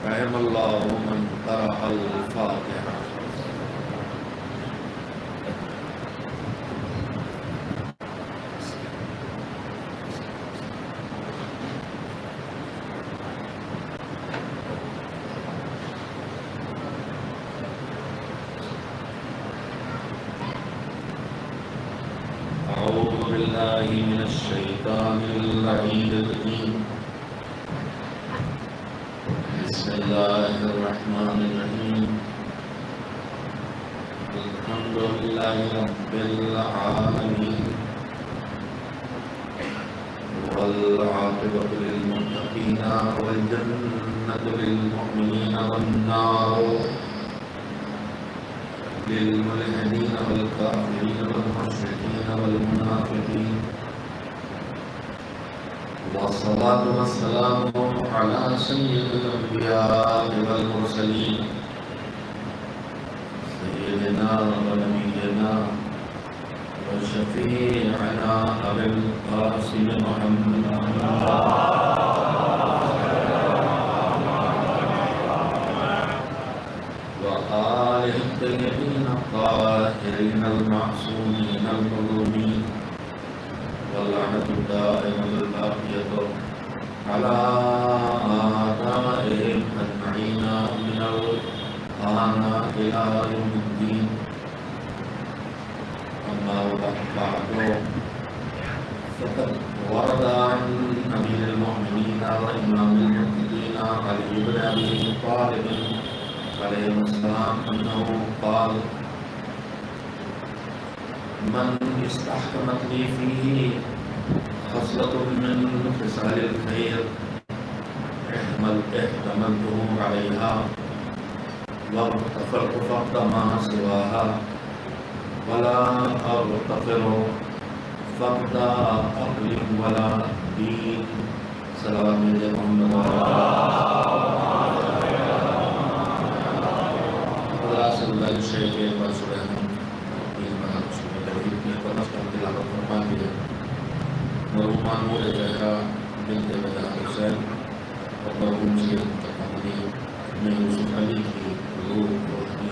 رحم اللہ من قرأ الفاتحہ. أعوذ بالله من الشيطان اللعين الرجيم. بسم الله الرحمن الرحيم. الحمد لله رب العالمين والعاقبة للمتقين والجنة للمؤمنين والنار للملحدين والكافرين والمشركين والمنافقين. والصلاة والسلام على سيد الأنبياء والمرسلين سيدنا ونبينا وشفيعنا أبي القاسم محمد وآله الطيبين الطاهرين المعصومين المظلومين واللعنة الدائمة الباقية على آبائهم أجمعين من الآن إلى يوم الدين. أما بعد فقد ورد عن أمير المؤمنين وإمام المتقين علي بن أبي طالب عليه السلام أنه قال: من استحكمت لي فيه خصلة من خصال الخير احتملته عليها واغتفرت فقد ما سواها ولا أغتفر فقد عقل ولا دين. سلام علیکم. شیخ مرحوم مانور زہرا بنت وجہ حسین اور مرحوم سید متقابلی ابن یوسف علی کی روح کو روشنی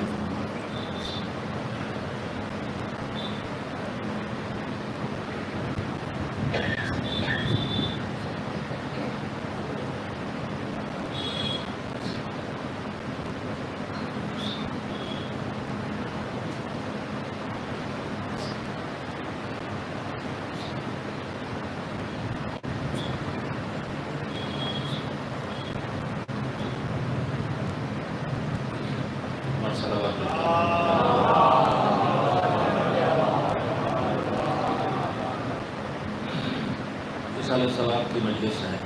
ثواب کی مجلس ہے.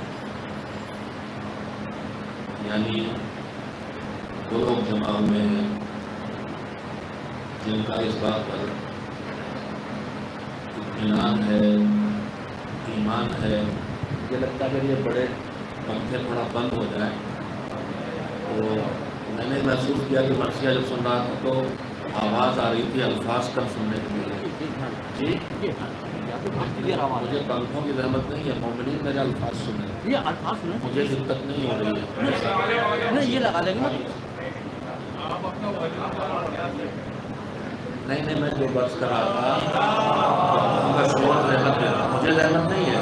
یعنی وہ لوگ جمع ہوئے ہیں جن کا اس بات پر اطمینان ہے، ایمان ہے. مجھے لگتا ہے اگر یہ بڑے پنکھے تھوڑا بند ہو جائیں تو میں نے محسوس کیا کہ مرثیہ جب سن رہا تھا تو آواز آ رہی تھی، الفاظ کم سننے کے لیے. جی مجھے پنکھوں کی زحمت نہیں ہے، مومنین میرے الفاظ سنیں. یہ الفاظ سنیں مجھے دقت نہیں ہو رہی ہے. نہیں یہ لگا لیں گے. نہیں میں جو بس کر رہا تھا مجھے زحمت نہیں ہے.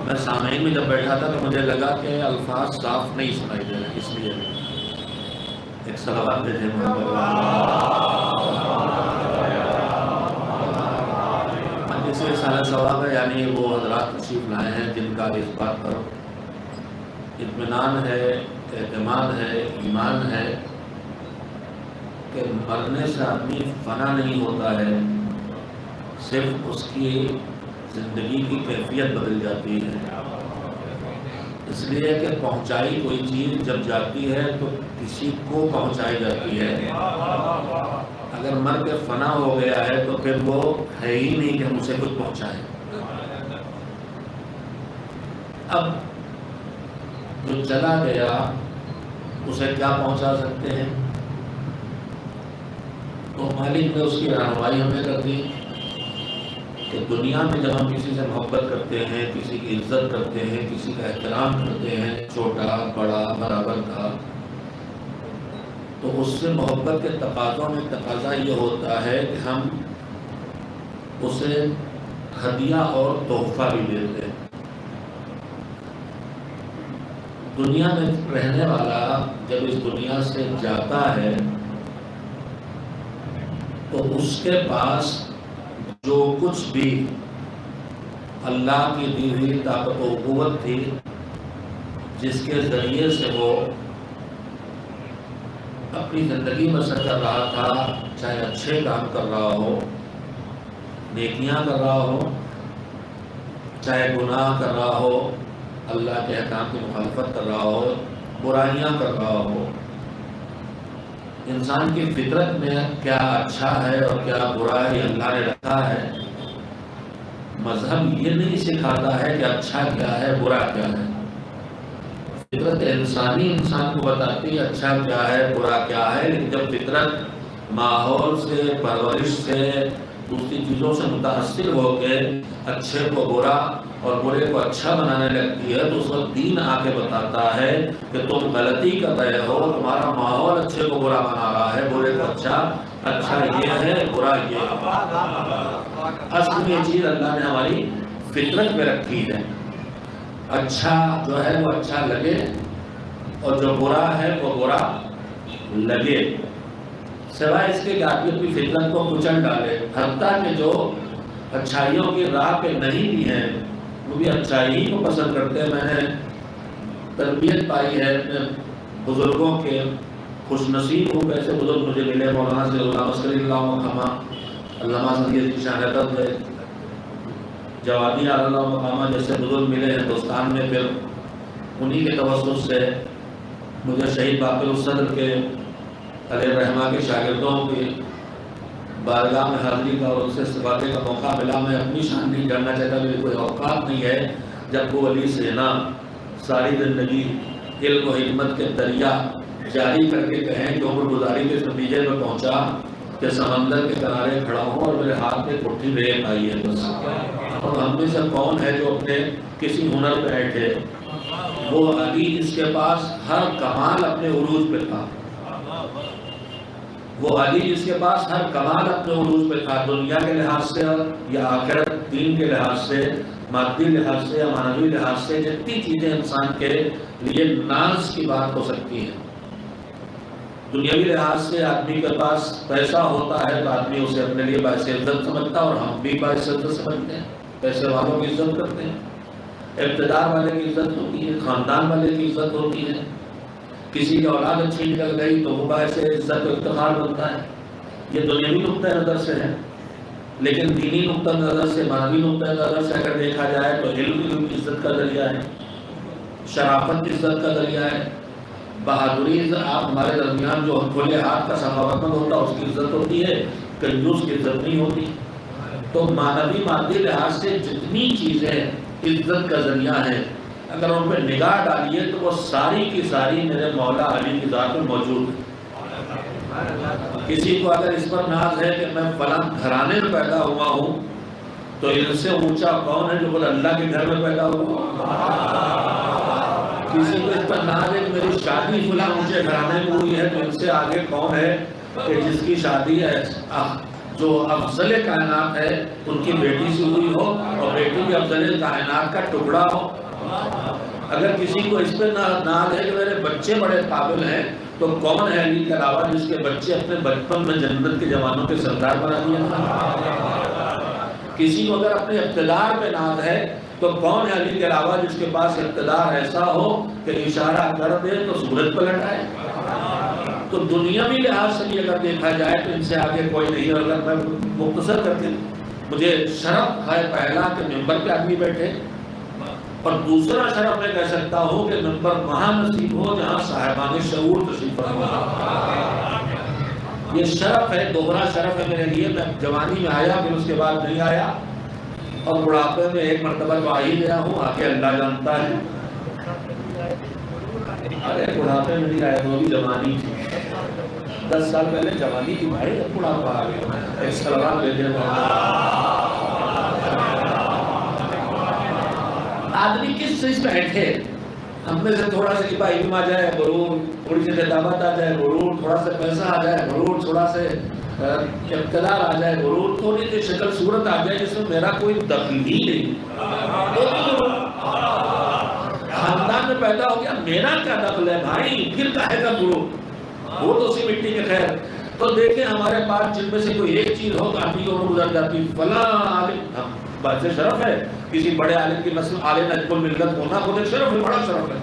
میں سامعین میں جب بیٹھا تھا تو مجھے لگا کہ الفاظ صاف نہیں سنائی دے رہے، اس لیے ایک صلوات بھیجیں. سارا ثواب ہے. یعنی وہ حضرات تشریف لائے ہیں جن کا اس بات پر اطمینان ہے، اعتماد ہے، ایمان ہے کہ مرنے سے آدمی فنا نہیں ہوتا ہے، صرف اس کی زندگی کی کیفیت بدل جاتی ہے. اس لیے کہ پہنچائی کوئی چیز جب جاتی ہے تو کسی کو پہنچائی جاتی ہے. اگر مر کے فنا ہو گیا ہے تو پھر وہ ہے ہی نہیں کہ ہم اسے کچھ پہنچائیں. اب جو چلا گیا اسے کیا پہنچا سکتے ہیں؟ تو مالک نے اس کی رہنمائی ہمیں کر دی کہ دنیا میں جب ہم کسی سے محبت کرتے ہیں، کسی کی عزت کرتے ہیں، کسی کا احترام کرتے ہیں، چھوٹا بڑا برابر کا، تو اس سے محبت کے تقاضوں میں تقاضا یہ ہوتا ہے کہ ہم اسے ہدیہ اور تحفہ بھی دیتے ہیں۔ دنیا میں رہنے والا جب اس دنیا سے جاتا ہے تو اس کے پاس جو کچھ بھی اللہ کی دی ہوئی طاقت و قوت تھی جس کے ذریعے سے وہ اپنی زندگی بسر کر رہا تھا، چاہے اچھے کام کر رہا ہو، نیکیاں کر رہا ہو، چاہے گناہ کر رہا ہو، اللہ کے احکام کی مخالفت کر رہا ہو، برائیاں کر رہا ہو، انسان کی فطرت میں کیا اچھا ہے اور کیا برا ہے اللہ نے رکھا ہے۔ مذہب یہ نہیں سکھاتا ہے کہ اچھا کیا ہے برا کیا ہے، فطرت انسانی انسان کو بتاتی ہے اچھا کیا ہے برا کیا ہے، لیکن جب فطرت ماحول سے، پرورش سے، دوسری چیزوں سے متاثر ہو کے اچھے کو برا اور برے کو اچھا بنانے لگتی ہے تو اس وقت دین آ کے بتاتا ہے کہ تم غلطی کر رہے ہو، تمہارا ماحول اچھے کو برا بنا رہا ہے، برے کو اچھا، اچھا یہ ہے برا یہ ہے۔ اصل میں یہ چیز اللہ نے ہماری فطرت میں رکھی ہے، اچھا جو ہے وہ اچھا لگے اور جو برا ہے وہ برا لگے، سوائے اس کے کہ آدمی اپنی فطرت کو کچل ڈالے۔ حتیٰ کہ جو اچھائیوں کی راہ پہ نہیں بھی ہیں وہ بھی اچھائی کو پسند کرتے ہیں۔ میں نے تربیت پائی ہے اپنے بزرگوں کے، خوش نصیب ہوں ایسے بزرگ مجھے ملے، مولانا صلی اللہ علیہ وسلم، علامہ سید شاہ ہے، جوادی اللہ مقامہ جیسے بزرگ ملے ہندوستان میں، پھر انہی کے توسط سے مجھے شہید باقر الصدر کے علیہ الرحمہ کے شاگردوں کی بارگاہ میں حاضری کا اور ان سے استفادے کا موقع ملا۔ میں اپنی شان نہیں کرنا چاہتا، میری کوئی اوقات نہیں ہے جب وہ علی سینا ساری زندگی علم و حکمت کے دریا جاری کر کے کہیں کہ عمر گزاری کے نتیجے میں پہنچا کہ سمندر کے کنارے کھڑا ہوں اور میرے ہاتھ میں کٹھی ریت آئی ہے بس، اور ہم میں سے کون ہے جو اپنے کسی ہنر پہ بیٹھے؟ وہ علی جس کے پاس ہر کمال اپنے عروج پہ تھا، وہ علی جس کے پاس ہر کمال اپنے عروج پہ تھا، دنیا کے لحاظ سے یا آخرت دین کے لحاظ سے، مادی لحاظ سے یا معنوی لحاظ سے، جتنی چیزیں انسان کے لیے ناز کی بات ہو سکتی ہیں۔ دنیاوی لحاظ سے آدمی کے پاس پیسہ ہوتا ہے تو آدمی اسے اپنے لیے باعث عزت سمجھتا ہے، اور ہم بھی باعث عزت سمجھتے ہیں، پیسے والوں کی عزت کرتے ہیں، اقتدار والے کی عزت ہوتی ہے، خاندان والے کی عزت ہوتی ہے، کسی کی اولاد اچھی نکل گئی تو وہ باعث عزت و افتخار بنتا ہے۔ یہ دنیاوی نقطہ نظر سے ہے، لیکن دینی نقطہ نظر سے، معنوی نقطہ نظر سے اگر دیکھا جائے تو علم عزت کا ذریعہ ہے، شرافت عزت کا ذریعہ ہے، بہادری آپ ہمارے درمیان جو کھلے ہاتھ کا سخاوت مند ہوتا ہے اس کی عزت ہوتی ہے، کنجوس کی عزت نہیں ہوتی۔ تو معنوی مادی لحاظ سے جتنی چیزیں عزت کا ذریعہ ہیں، اگر ان پہ نگاہ ڈالیے تو وہ ساری کی ساری میرے مولا علی کی ذات میں موجود ہے۔ کسی کو اگر اس پر ناز ہے کہ میں فلاں گھرانے میں پیدا ہوا ہوں تو ان سے اونچا کون ہے جو بولے اللہ کے گھر میں پیدا ہوا؟ کسی کو اس پر ناز ہے کہ میری شادی فلاں اونچے گھرانے میں ہوئی ہے تو ان سے آگے کون ہے کہ جس کی شادی ہے جو افضل کائنات ہے ان کی بیٹی سے ہوئی ہو اور بیٹی بھی افضل کائنات کا ٹکڑا ہو۔ اگر کسی کو اس پہ ناز ہے کہ میرے بچے بڑے قابل ہیں تو کون ہے علی کے علاوہ جس کے بچے اپنے بچپن میں جنت کے جوانوں کے سردار بنا دیا؟ کسی کو اگر اپنے اقتدار پہ ناز ہے تو کون ہے علی کے علاوہ جس کے پاس اقتدار ایسا ہو کہ اشارہ کر دے تو سورج پلٹ آئے؟ تو دنیاوی لحاظ سے بھی اگر دیکھا جائے تو ان سے آگے کوئی نہیں۔ اور اگر میں مختصر کر کے، مجھے شرف ہے پہلا کہ ممبر پہ آدمی بیٹھے، اور دوسرا شرف میں کہہ سکتا ہوں کہ ممبر وہاں نصیب ہو جہاں صاحبان شعور تشریف فرما۔ یہ شرف ہے، دوہرا شرف ہے میرے لیے۔ میں جوانی میں آیا پھر اس کے بعد نہیں آیا، اور بڑھاپے میں ایک مرتبہ تو آ ہی گیا ہوں، آگے اللہ جانتا ہے۔ ارے بڑھاپے میں نہیں آیا تو بھی جوانی تھی، 10 سال پہلے جوانی تھی بھائی، اب بڑھاپا آ گیا۔ ایک سلام لے دیں آدمی کس چیز پہ بیٹھے؟ ہم میں سے تھوڑا سا کہ علم آ جائے غرور، تھوڑی سی کتابت آ جائے غرور، تھوڑا سا پیسہ آ جائے غرور، تھوڑا سے اقتدار آ جائے غرور، تھوڑی سی شکل صورت آ جائے جس میں میرا کوئی دخل ہی نہیں، خاندان میں پیدا ہو گیا میرا کیا دخل ہے بھائی، پھر کہے گا غرور، وہ تو اسی مٹی کے خیر۔ تو دیکھیں ہمارے پاس جن میں سے کوئی ایک چیز ہو تو آدمی کو گزر جاتی، فلاں عالم، بات سے شرف ہے، کسی بڑے عالم کی نسل عالم نجم الملت ہونا خود ایک شرف ہے، بڑا شرف ہے،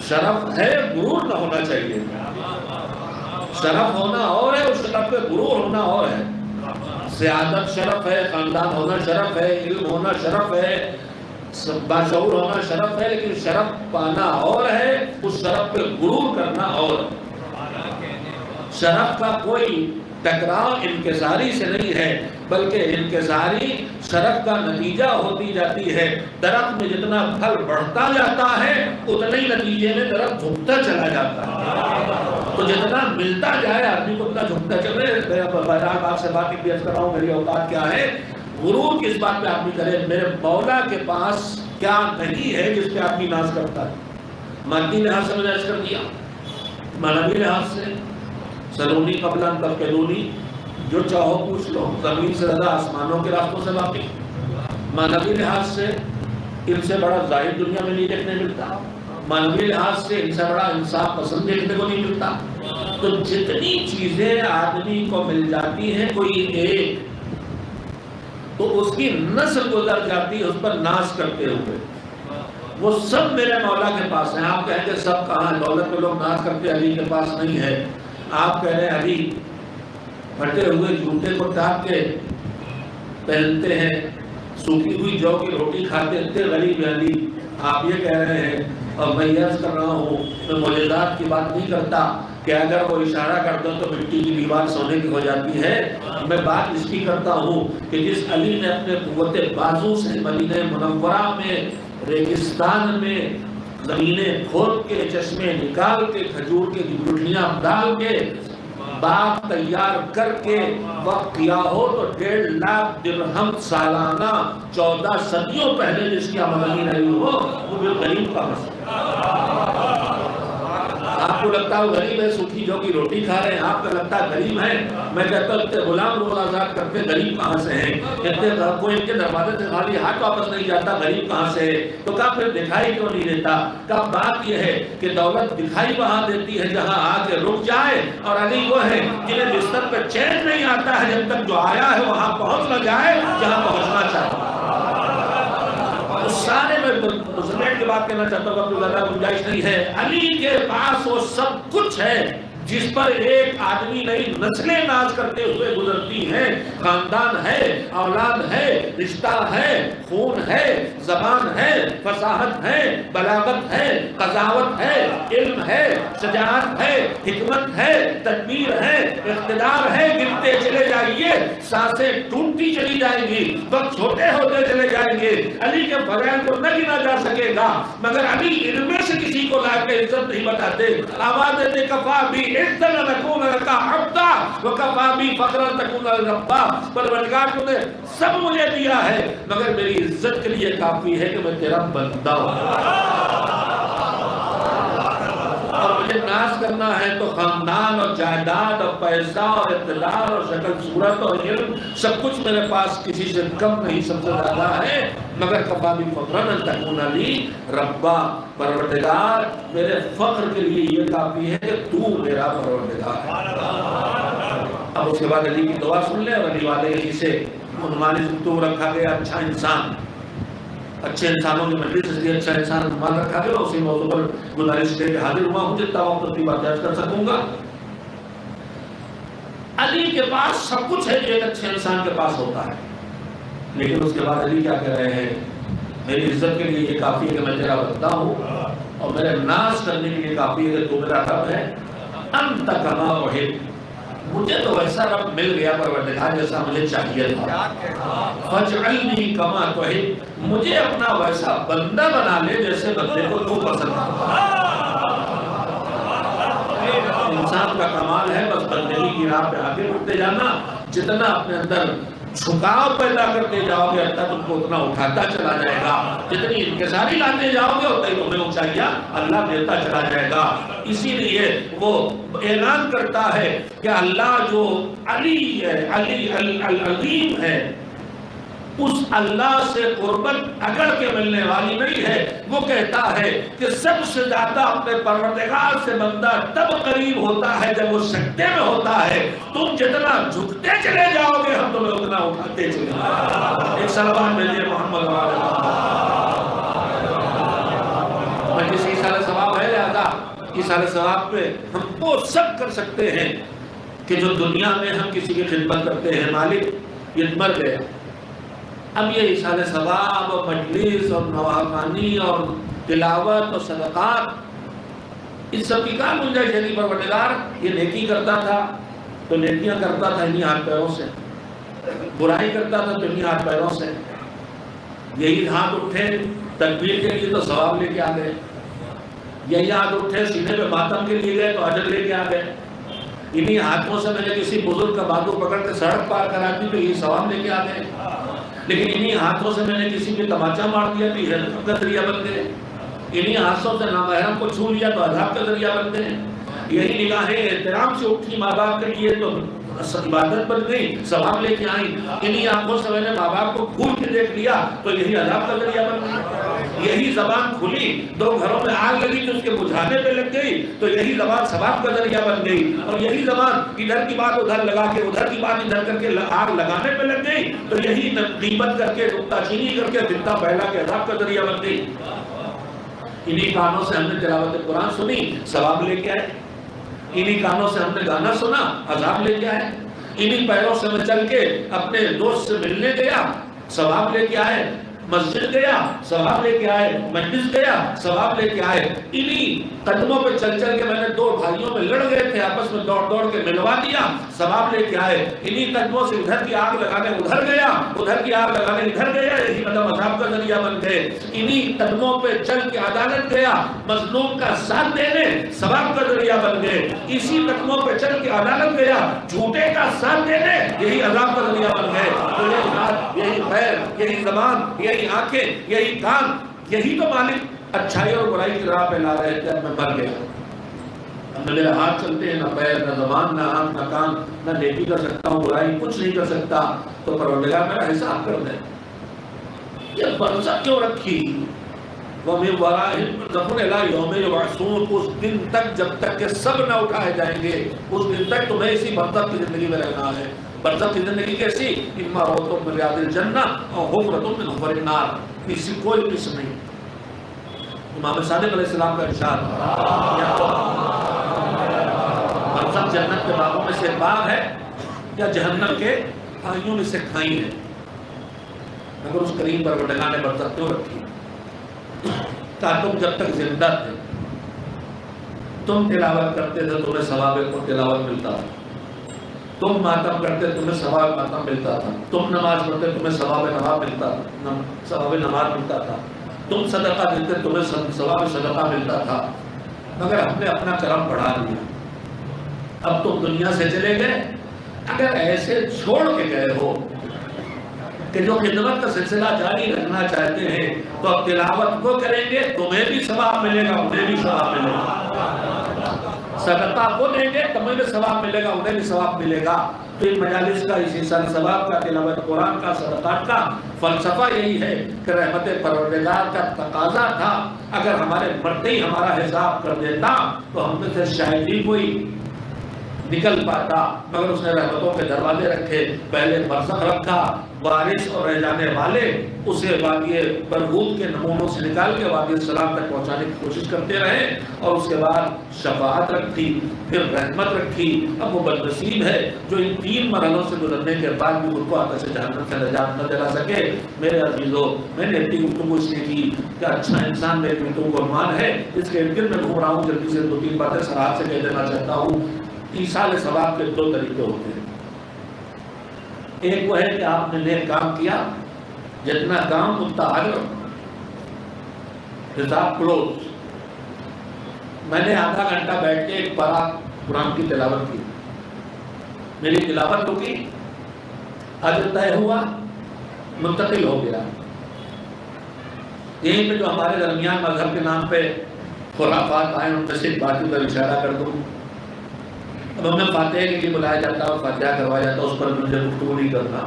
شرف ہے، غرور نہ ہونا چاہیے، شرف ہونا اور ہے، اس شرف پہ غرور ہونا اور ہے، سعادت شرف ہے، خاندان ہونا شرف ہے، علم ہونا شرف ہے، باشعور ہونا شرف ہے، لیکن شرف پانا اور ہے، اس شرف پہ غرور کرنا اور ہے۔ شرف کا کوئی ٹکراؤ انکساری سے نہیں ہے، بلکہ انکساری شرف کا نتیجہ ہوتی جاتی ہے۔ درخت میں جتنا پھل بڑھتا جاتا ہے اتنے ہی نتیجے میں درخت جھکتا چلا جاتا ہے، تو جتنا ملتا جائے آدمی کو اتنا جھکتا چلے۔ بہرحال آپ سے بات بھی عرض کر رہا ہوں، میری اوقات کیا ہے، غرور کس بات پہ آدمی کرے، میرے مولا کے پاس کیا نہیں ہے جس پہ آدمی ناز کرتا ہے۔ مادی لحاظ سے میں نے عرض کر دیا، معنوی لحاظ سے سلونی قبل ان تفقدونی، جو چاہو پوچھ لو، زمین سے زیادہ آسمانوں کے راستوں سے واقف۔ معنوی لحاظ سے ان سے بڑا زاہد دنیا میں نہیں دیکھنے ملتا، معنوی لحاظ سے ان سے بڑا انصاف پسند دیکھنے کو نہیں ملتا۔ تو جتنی چیزیں آدمی کو مل جاتی ہیں کوئی ایک، تو اس کی نسل گزر جاتی ہے اس پر ناز کرتے ہوئے، وہ سب میرے مولا کے پاس ہیں۔ آپ کہیں گے سب کہاں ہے، دولت پہ لوگ ناز کرتے علی کے پاس نہیں ہے۔ آپ کہہ رہے ہیں علی پھٹے ہوئے جوتے کو ٹاپ کے پہنتے ہیں، سوکھی ہوئی جو کی روٹی کھاتے، اتنے غریب ہیں علی، آپ یہ کہہ رہے ہیں۔ اور میں عرض کر رہا ہوں، میں معجزات کی بات نہیں کرتا کہ اگر وہ اشارہ کر دو تو مٹی کی دیوار سونے کی ہو جاتی ہے، میں بات اس کی کرتا ہوں کہ جس علی نے اپنے قوت بازو سے مدینہ منورہ میں ریگستان میں زمینیں کھود کے، چشمے نکال کے، کھجور کے گٹھلیاں ڈال کے، باغ تیار کر کے وقت کیا ہو تو 1.5 لاکھ درہم سالانہ 14 صدیوں پہلے جس کی آمدنی رہی ہو، وہ بھی غریب کا مسئلہ۔ آپ کو لگتا ہے غریب ہے، سوکھی جو کی روٹی کھا رہے ہیں، آپ کو لگتا ہے غریب ہیں، میں کہتا ہوں اتنے غلام روز آزاد کرتے غریب کہاں سے ہیں؟ اتنے کوئی ان کے دروازے سے خالی ہاتھ واپس نہیں جاتا، غریب کہاں سے ہے؟ تو کہا پھر دکھائی کیوں نہیں دیتا؟ کہا بات یہ ہے کہ دولت دکھائی وہاں دیتی ہے جہاں آ کے رک جائے، اور علی وہ ہے جنہیں بستر پہ چین نہیں آتا ہے جب تک جو آیا ہے وہاں پہنچ نہ جائے جہاں پہنچنا چاہتا۔ سارے میں مسلمان کی بات کہنا چاہتا ہوں، اپنی زیادہ گنجائش نہیں ہے، علی کے پاس وہ سب کچھ ہے جس پر ایک آدمی نہیں نسلیں ناز کرتے ہوئے گزرتی ہیں۔ خاندان ہے، اولاد ہے، رشتہ ہے، خون ہے، زبان ہے، فصاحت ہے، بلاغت ہے، قضاوت ہے، علم ہے، شجاعت ہے، حکمت ہے، تدبیر ہے، اقتدار ہے۔ گرتے چلے جائیے، سانسیں ٹوٹتی چلی جائیں گی، وقت چھوٹے ہوتے چلے جائیں گے، علی کے بغیر کو نہ گنا جا سکے گا، مگر علی علم میں سے کسی کو لا کے عزت نہیں بتاتے۔ آواز دیتے کفا بھی عزت نکون لکا عبدا وکفا بھی فقرا تکون ربا، پروردگار تو نے سب مجھے دیا ہے مگر میری عزت کے لیے کافی ہے کہ میں تیرا بندہ ہوں، اور مجھے ناز کرنا ہے تو خاندان اور جائیداد اور پیسہ اور اقتدار اور شکل صورت اور علم سب کچھ میرے پاس کسی سے کم نہیں، سب سے زیادہ ہے، مگر کفا بھی فقرا تکون لی ربا، پروردگار میرے فخر کے لیے یہ کافی ہے کہ تو میرا پروردگار ہے۔ اب اس کے بعد علی کی دعا سن لیں، اور علی والے ہی سے عنوان گفتگو رکھا گیا اچھا انسان، اچھے انسانوں کی مجلس اس لیے اچھا انسان عنوان رکھا گیا، اسی موضوع پر گزارش کے حاضر ہوا ہوں، جتنا وقت اپنی بات درج کر سکوں گا۔ علی کے پاس سب کچھ ہے جو ایک اچھے انسان کے پاس ہوتا ہے، لیکن اس کے بعد علی کیا کہہ رہے ہیں؟ میری عزت کے لیے یہ کافی ہے کہ میں تیرا بندہ ہوں، اور میرے ناز کرنے کے لیے کافی ہے کہ تو میرا رب ہے۔ انت کما احب، مجھے تو ویسا رب مل گیا پروردگار جیسا مجھے چاہیے تھا، فاجعلنی کما تحب، مجھے اپنا ویسا بندہ بنا لے جیسے بندے کو تو پسند ہے۔ انسان کا کمال ہے بس بندگی کی راہ پہ آگے بڑھتے جانا، جتنا اپنے اندر جھکاؤ پیدا کرتے جاؤ گے اللہ تم کو اتنا اٹھاتا چلا جائے گا، جتنی انکساری لاتے جاؤ گے اتنی تمہیں اونچائیاں اللہ دیتا چلا جائے گا۔ اسی لیے وہ اعلان کرتا ہے کہ اللہ جو علی ہے، علی العلیم ہے، اس اللہ سے قربت اگڑ کے ملنے والی نہیں ہے۔ وہ کہتا ہے کہ سب سے زیادہ اپنے پروردگار سے بندہ تب قریب ہوتا ہے جب وہ سجدے میں ہوتا ہے۔ تم جتنا جھکتے چلے جاؤ گے ہم تمہیں اتنا اٹھاتے چلے جاؤ گے۔ ایک صلوات بھیجیے محمد میں کسی ایسا ثواب ہے لہذا اس سارے ثواب پہ ہم وہ سب کر سکتے ہیں کہ جو دنیا میں ہم کسی کی خدمت کرتے ہیں۔ مالک یہ مر گیا، اب یہ اشارہ ثواب اور مجلس اور نواخوانی اور تلاوت اور صدقات اس سب کی کہاں گنجائش ہے؟ پروردگار یہ نیکی کرتا تھا تو نیکیاں کرتا تھا انہی ہاتھ پیروں سے، برائی کرتا تھا تو انہی ہاتھ پیروں سے۔ یہی ہاتھ اٹھے تکبیر کے لیے تو ثواب لے کے آ گئے، یہی ہاتھ اٹھے سینے پہ ماتم کے لیے گئے تو اجر لے کے آ گئے۔ انہی ہاتھوں سے میں نے کسی بزرگ کا بازو پکڑ کے سڑک پار کرا دی تو یہ ثواب لے کے آ گئے، لیکن انہی ہاتھوں سے میں نے کسی پہ تماچا مار دیا تو یہ ہلاکت کا ذریعہ بن گئے، انہی ہاتھوں سے نامحرم کو چھو لیا تو عذاب کا ذریعہ بن گئے۔ یہی نگاہیں احترام سے اٹھی ماں باپ کے لیے تو عبادت بن گئی، ثواب لے کے آئیں۔ انہی آنکھوں سے میں نے ماں باپ کو گھور کے دیکھ لیا تو یہی عذاب کا ذریعہ بن گئی۔ یہی زبان کھلی، دو گھروں میں آگ لگی تو اس کے بجھانے پہ لگ گئی تو یہی زبان ثواب کا ذریعہ بن گئی، اور یہی زبان ادھر کی بات ادھر لگا کے ادھر کی بات ادھر کر کے آگ لگانے پہ لگ گئی تو یہی غیبت کر کے نکتہ چینی کر کے فتنہ پھیلا کے عذاب کا ذریعہ بن گئی۔ انہی کانوں سے ہم نے تلاوت قرآن سنی، ثواب لے کے آئے، انہی کانوں سے ہم نے گانا سنا، عذاب لے کے آئے، انہی پیروں سے میں چل کے اپنے دوست سے ملنے گیا، ثواب لے کے آئے، مسجد گیا ثواب لے کے آئے، مجلس گیا ثواب لے کے آئے۔ انہی قدموں پہ چل چل کے میں نے دو بھائیوں میں لڑ گئے تھے آپس میں دوڑ دوڑ کے ملوا دیا، ثواب لے کے آئے۔ انہی قدموں سے ادھر کی آگ لگانے ادھر گیا، ادھر کی آگ لگانے ادھر گیا، یہی مطلب عذاب کا ذریعہ بن گئے۔ انہی قدموں پہ چل کے عدالت گیا، مظلوم کا ساتھ دینے ثواب کا ذریعہ بن گئے۔ اسی قدموں پہ چل کے عدالت گیا، جھوٹے کا ساتھ دینے یہی عذاب کا ذریعہ بن گئے۔ تو یہی ہاتھ، یہی پیر، یہی زبان، یہی آنکھیں، یہی کان، یہی تو مالک اچھائی اور برائی کی راہ پہ لا رہے تھے۔ اب میں مر گیا، اب میرے ہاتھ چلتے ہیں، نہ پیر، نہ زبان، نہ آنکھ، نہ کان، نہ نیکی کر سکتا ہوں، برائی کچھ نہیں کر سکتا، تو پروردگار میرا حساب کر دے۔ یہ برزخ کیوں رکھی؟ وَمِن وَرَائِهِمْ بَرْزَخٌ إِلَىٰ يَوْمِ يُبْعَثُونَ، اس دن تک جب تک کہ سب نہ اٹھائے جائیں گے، اس دن تک تمہیں اسی برزخ کی زندگی میں رہنا ہے۔ برزخ کی زندگی کیسی؟ اِمَّا رَوْضَةٌ مِّن رِّيَاضِ الْجَنَّةِ أَوْ حُفْرَةٌ مِّنْ حُفَرِ النَّارِ، اس کی کوئی قسم نہیں۔ امام صادق علیہ السلام کا ارشاد، برزخ جنت کے باغوں میں سے ایک باغ ہے یا جہنم کے کھائیوں میں سے کھائی ہے، مگر اس کریم پروردگار نے برزخ کیوں رکھی؟ کہا تم جب تک زندہ تھے، تم تلاوت کرتے تھے تمہیں ثواب تلاوت ملتا تھا، تم ماتم کرتے تمہیں ثواب ماتم ملتا تھا، تم نماز پڑھتے تمہیں ثواب نماز ملتا تھا، ثواب نماز ملتا تھا، تم صدقہ دیتے تمہیں ثواب صدقہ ملتا تھا، مگر ہم نے اپنا کرم بڑھا لیا، اب تم دنیا سے چلے گئے۔ اگر ایسے چھوڑ کے گئے ہو کہ جو خدمت کا سلسلہ جاری رکھنا چاہتے ہیں تو اب تلاوت کو کریں گے، تمہیں بھی ثواب ملے گا، انہیں بھی ثواب ملے گا، صدقہ کو دیں گے، تمہیں بھی ثواب ملے گا، انہیں بھی ثواب ملے گا۔ تو ان مجالس کا، اسی سال ثواب کا، تلاوت قرآن کا، صدقات کا فلسفہ یہی ہے کہ رحمت پروردگار کا تقاضا تھا، اگر ہمارے مرتے ہی ہمارا حساب کر دیتا تو ہم میں سے شاید ہی کوئی نکل پاتا، مگر اس نے رحمتوں کے دروازے رکھے، پہلے برزخ رکھا، وارث اور رہ جانے والے اسے وادی برہوت کے نمونوں سے نکال کے وادی السلام تک پہنچانے کی کوشش کرتے رہے، اور اس کے بعد شفاعت رکھی، پھر رحمت رکھی۔ اب وہ بدنصیب ہے جو ان تین مرحلوں سے گزرنے کے بعد بھی خود کو آتش جہنم سے نجات نہ دلا سکے۔ میرے عزیزو، میں نے اپنی گفتگو اس لیے کی کہ اچھا انسان میری گفتگو کو عنوان ہے، اس کے ارد گرد میں گھوم رہا ہوں، جلدی سے دو تین باتیں سراحت سے کہہ دینا چاہتا ہوں۔ ایصال ثواب کے دو طریقے ہوتے ہیں، ایک وہ ہے کہ آپ نے نیک کام کیا، جتنا کام اتنا اجر، حساب کلوز۔ میں نے آدھا گھنٹہ بیٹھ کے ایک پارہ قرآن کی تلاوت کی، میری تلاوت تو کی، اجر طے ہوا، منتقل ہو گیا۔ یہیں پہ جو ہمارے درمیان مذہب کے نام پہ خرافات آئے ان میں سے ایک بات پر اشارہ کر دوں۔ اب ہمیں فاتحہ کے لیے بلایا جاتا ہے اور فاتحہ کروایا جاتا ہے، اس پر مجھے گفتگو نہیں کرنا،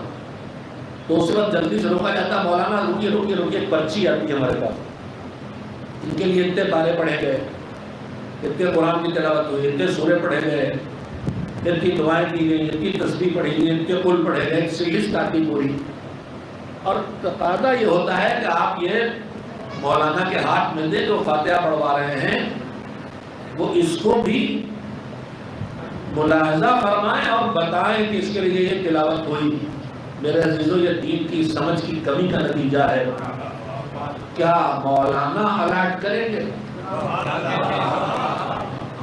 تو اس وقت جلدی سے روکا جاتا، مولانا رکیے رکیے رکیے، ایک پرچی آتی ہے ہمارے پاس، ان کے لیے اتنے پارے پڑھے گئے، اتنے قرآن کی تلاوت ہوئی، اتنے سورے پڑھے گئے، اتنی دعائیں کی گئی، اتنی تسبیح پڑھی گئی، اتنے قل پڑھے گئے، ایک لسٹ آتی پوری۔ اور تقاضا یہ ہوتا ہے کہ آپ یہ مولانا کے ہاتھ میں دے جو فاتحہ پڑھوا رہے ہیں، وہ اس کو بھی ملاحظہ فرمائیں اور بتائیں کہ اس کے لیے یہ تلاوت ہوئی۔ میرے عزیزو، یہ دین کی سمجھ کی کمی کا نتیجہ ہے۔ کیا مولانا الاٹ کریں گے؟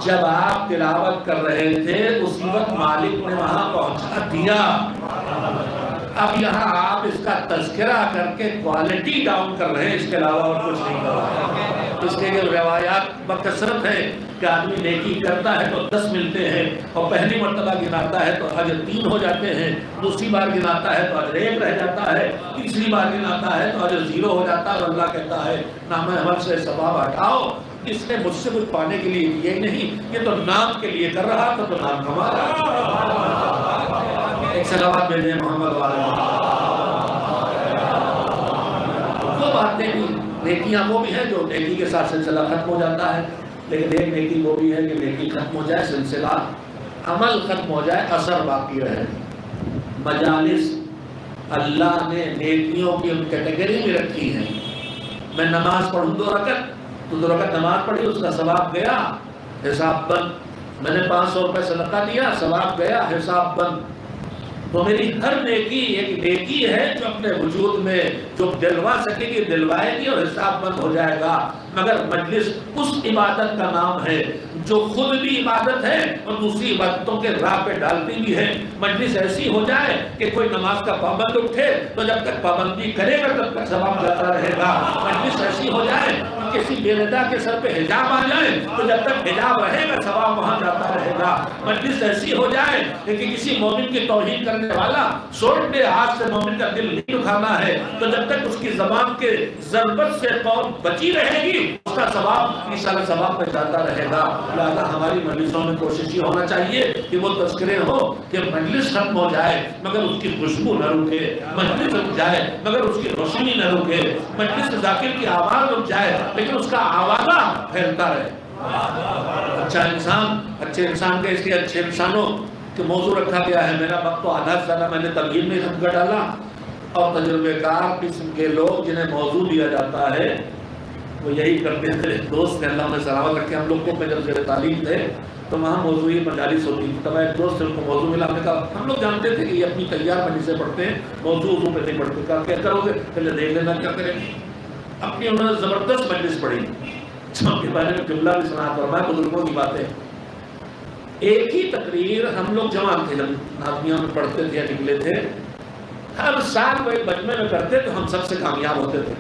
جب آپ تلاوت کر رہے تھے اسی وقت مالک نے وہاں پہنچا دیا، اب یہاں آپ اس کا تذکرہ کر کے کوالٹی ڈاؤن کر رہے ہیں، اس کے علاوہ اور کچھ نہیں کر رہے۔ اس کے لیے روایات بکثرت ہے کہ آدمی نیکی کرتا ہے تو 10 ملتے ہیں، اور پہلی مرتبہ گناتا ہے تو اجر 3 ہو جاتے ہیں، دوسری بار گناتا ہے تو اجر 1 رہ جاتا ہے، تیسری بار گناتا ہے تو اجر 0 ہو جاتا ہے، اور اللہ کہتا ہے نام عمل سے ثواب ہٹاؤ، اس نے مجھ سے کچھ پانے کے لیے کیا ہی نہیں، یہ تو نام کے لیے کر رہا تھا تو نام کما رہا۔ ایک صلوات بھیجیں محمد والے۔ وہ باتیں بھی، نیکیاں وہ بھی ہیں جو نیکی کے ساتھ سلسلہ ختم ہو جاتا ہے، لیکن ایک نیکی وہ بھی ہے کہ نیکی ختم ہو جائے، سلسلہ عمل ختم ہو جائے، اثر باقی رہے۔ مجالس اللہ نے نیکیوں کی کیٹیگری میں رکھی ہیں۔ میں نماز پڑھوں 2 رکعت تو 2 رکعت نماز پڑھی، اس کا ثواب گیا، حساب بند۔ میں نے 500 روپے صدقہ دیا، ثواب گیا، حساب بند۔ تو میری ہر نیکی ایک نیکی ہے جو اپنے وجود میں جو دلوا سکے گی دلوائے گی، اور حساب بند ہو جائے گا۔ مگر مجلس اس عبادت کا نام ہے جو خود بھی عبادت ہے اور دوسری عبادتوں کے راہ پہ ڈالتی بھی ہے۔ مجلس ایسی ہو جائے کہ کوئی نماز کا پابند اٹھے تو جب تک پابندی کرے گا تب تک ثواب جاتا رہے گا۔ مجلس ایسی ہو جائے کسی بے ردا کے سر پہ حجاب آ جائے تو جب تک حجاب رہے گا ثواب وہاں جاتا رہے گا۔ مجلس ایسی ہو جائے کہ کسی مومن کی توہین کرنے والا سوٹ دے ہاتھ سے مومن کا دل نہیں دکھانا ہے، تو جب تک اس کی زبان کے ضربت سے قوم بچی رہے گی اس کا ثواب اس سارے ثواب پہ جاتا رہے گا۔ لہذا ہماری مجلسوں میں کوشش یہ ہونا چاہیے کہ وہ تذکرے ہو کہ مجلس ختم ہو جائے مگر اس کی خوشبو نہ رکے، مجلس رک جائے مگر اس کی روشنی نہ رکے، مجلس ذاکر کی آواز رک جائے لیکن اس کا آوازہ پھیلتا رہے۔ اچھا انسان، اچھے انسان کے اس لیے اچھے انسانوں کہ موضوع رکھا گیا ہے۔ میرا وقت تو آدھا سے زیادہ میں نے تمہید میں ختم کر ڈالا، اور تجربے کار قسم کے لوگ جنہیں موضوع دیا جاتا ہے وہ یہی کرتے ہیں۔ میرے دوست نے، اللہ میں سلامت رکھے، ہم لوگ کو میں جب زیر تعلیم تھے تو وہاں موضوعی مجالس ہوتی تھی، تب ایک دوست سے ان کو موضوع ملا، ہم نے کہا ہم لوگ جانتے تھے کہ یہ اپنی تیار مجلسیں پڑھتے ہیں، موضوع پہ نہیں پڑھتے، کہا کیا کرو گے؟ پہلے دیکھ لینا کیا کریں گے۔ اپنی انہوں نے زبردست مجلس پڑھی، جب کے بارے میں جملہ بھی سنا فرمایا، بزرگوں کی باتیں۔ ایک ہی تقریر ہم لوگ جمع تھے جب نازمیہ میں پڑھتے تھے یا نکلے تھے، ہر سال وہ ایک مجمع میں کرتے تو ہم سب سے کامیاب ہوتے تھے۔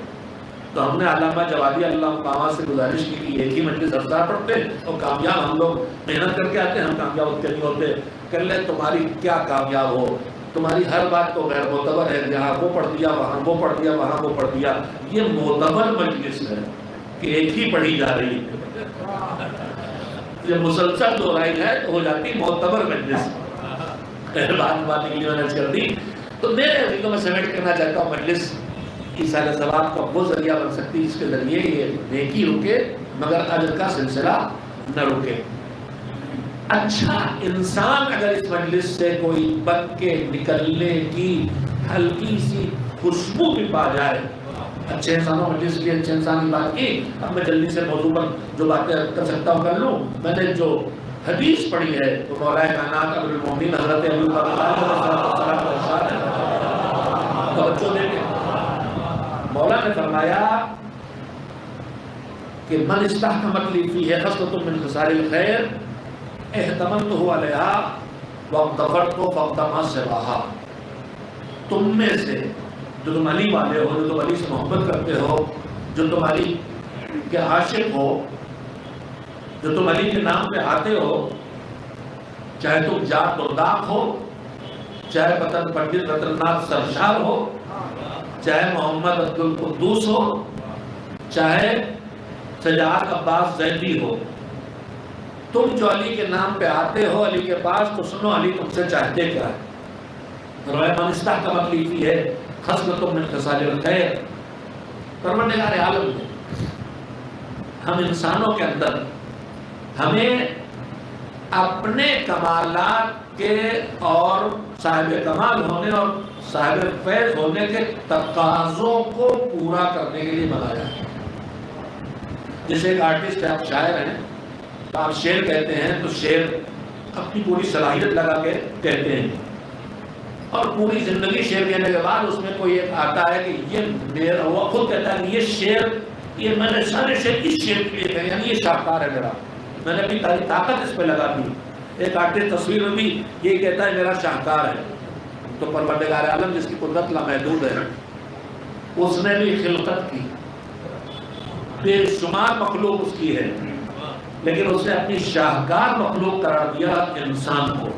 تو ہم نے علامہ جوادی اللہ مقامات سے گزارش کی کہ ایک ہی مجلس ہر سال پڑھتے اور کامیاب ہم لوگ محنت کر کے آتے ہیں، ہم کامیاب ہوتے نہیں ہوتے۔ کر لیں تمہاری کیا کامیاب ہو، تمہاری ہر بات تو غیر معتبر ہے، یہاں وہ پڑھ دیا، وہاں وہ پڑھ دیا، وہاں وہ پڑھ دیا۔ یہ معتبر مجلس ہے کہ ایک ہی پڑھی جا رہی ہے، جب مسلسل دہرائی ہے تو ہو جاتی معتبر مجلس۔ بات کے لیے میں نے کر دی۔ تو میرے عزیزوں میں سمیٹ کرنا چاہتا ہوں، مجلس ایصال ثواب کا وہ ذریعہ بن سکتی ہے جس کے ذریعے یہ نیکی رکے مگر اجر کا سلسلہ نہ رکے۔ اچھا انسان اگر اس مجلس سے کوئی بن کے نکلنے کی ہلکی سی خوشبو بھی پا جائے، اچھے انسانوں مجلس کی اچھے انسان کی بات کی، اب میں جلدی سے موضوع پر جو باتیں کر سکتا ہوں کر لوں۔ میں نے جو حدیث پڑھی ہے تو مولا کائنات امیر المومنین حضرت ابو بکر توجہ دیں گے، مولا نے فرمایا کہ من استحکمت لی فیہ خصلۃ من خصال الخیر احتملتہ علیہا واغتفرت فوق ما سواہا۔ تم میں سے جو تم علی والے ہو، جو تم علی سے محبت کرتے ہو، جو تم علی کے عاشق ہو، جو تم علی کے نام پہ آتے ہو، چاہے تم جات و داغ ہو، چاہے پنڈت رتن ناتھ سرشار ہو، چاہے محمد عبد القدوس ہو، چاہے شجاعت عباس زیدی ہو، تم جو علی کے نام پہ آتے ہو علی کے پاس، تو سنو علی تم سے چاہتے کیا ہے؟ من استحکمت لی فیہ خصلۃ من خصال الخیر۔ پروردگار عالم نے ہم انسانوں کے اندر ہمیں اپنے کمالات کے اور صاحب کمال ہونے اور صاحب فیض ہونے کے تقاضوں کو پورا کرنے کے لیے بنایا ہے۔ جیسے ایک آرٹسٹ ہے، آپ شاعر ہیں، آپ شعر کہتے ہیں تو شعر اپنی پوری صلاحیت لگا کے کہتے ہیں، اور پوری زندگی شعر کہنے کے بعد اس میں کوئی ایک آتا ہے کہ یہ میرا، وہ خود کہتا ہے کہ یہ شعر، یہ میں نے سارے شعر اس شعر کے لیے کہے، یعنی یہ شاہکار ہے میرا، میں نے اپنی طاقت اس پہ لگا دی۔ ایک آرٹسٹ تصویر میں بھی یہ کہتا ہے میرا شاہکار ہے۔ تو پروردگار عالم جس کی قدرت لامحدود ہے، اس نے بھی خلقت کی، بے شمار مخلوق اس کی ہے، لیکن اس نے اپنی شاہکار مخلوق قرار دیا انسان کو۔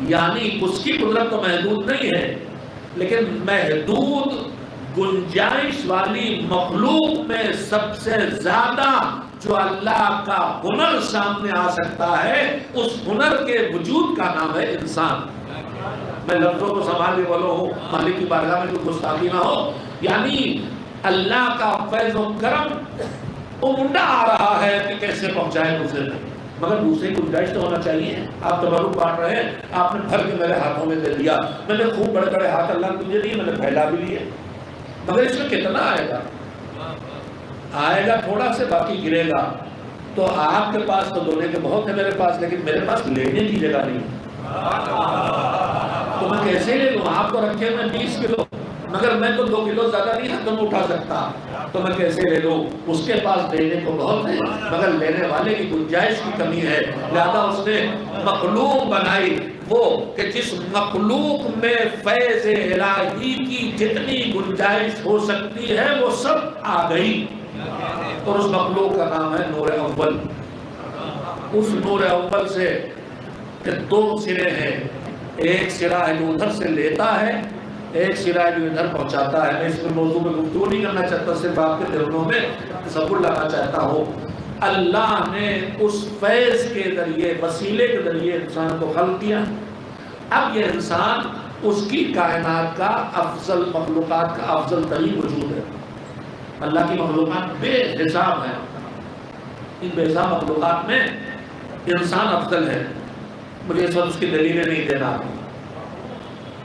یعنی اس کی قدرت تو محدود نہیں ہے، لیکن محدود گنجائش والی مخلوق میں سب سے زیادہ جو اللہ کا ہنر سامنے آ سکتا ہے، اس ہنر کے وجود کا نام ہے انسان۔ میں لفظوں کو سنبھال کے بولو ہوں، مالک کی بارگاہ میں کوئی گستاخی نہ ہو۔ یعنی اللہ کا فیض و کرم عمدہ آ رہا ہے کہ کیسے پہنچائے دوسرے تک، مگر دوسرے کی گنجائش تو ہونا چاہیے۔ آپ تبرک بانٹ رہے ہیں، آپ نے بھر کے میرے ہاتھوں میں دے دیا، میں نے خوب بڑے بڑے ہاتھ اللہ نے مجھے دیے، میں نے پھیلا بھی لیے، مگر اس میں کتنا آئے گا؟ آئے گا تھوڑا سے، باقی گرے گا۔ تو آپ کے پاس تو دونے کے بہت ہے میرے پاس، لیکن میرے پاس لینے کی جگہ نہیں، تو میں کیسے لے لوں؟ آپ کو رکھے میں 20 کلو، مگر میں تو 2 کلو زیادہ نہیں ہاتھوں میں اٹھا سکتا، تو میں کیسے لے لوں؟ اس کے پاس دینے کو بہت ہے، مگر لینے والے کی گنجائش کی کمی ہے، لہذا اس نے مخلوق بنائی وہ کہ جس مخلوق میں فیض الہی کی جتنی گنجائش ہو سکتی ہے وہ سب آ گئی، اور اس مخلوق کا نام ہے نور اول۔ اس نور اول سے کہ 2 سرے ہیں، ایک سرا ہے جو ادھر سے لیتا ہے، ایک سرا ہے جو ادھر پہنچاتا ہے۔ میں اس موضوع میں گفتگو نہیں کرنا چاہتا، صرف آپ کے دلوں میں تصور لانا چاہتا ہوں۔ اللہ نے اس فیض کے ذریعے، وسیلے کے ذریعے انسان کو خلق کیا۔ اب یہ انسان اس کی کائنات کا افضل مخلوقات کا افضل ترین وجود ہے۔ اللہ کی مخلوقات بے حساب ہیں، ان بے حساب مخلوقات میں انسان افضل ہے۔ مجھے اس وقت اس کی دلیلیں نہیں دینا،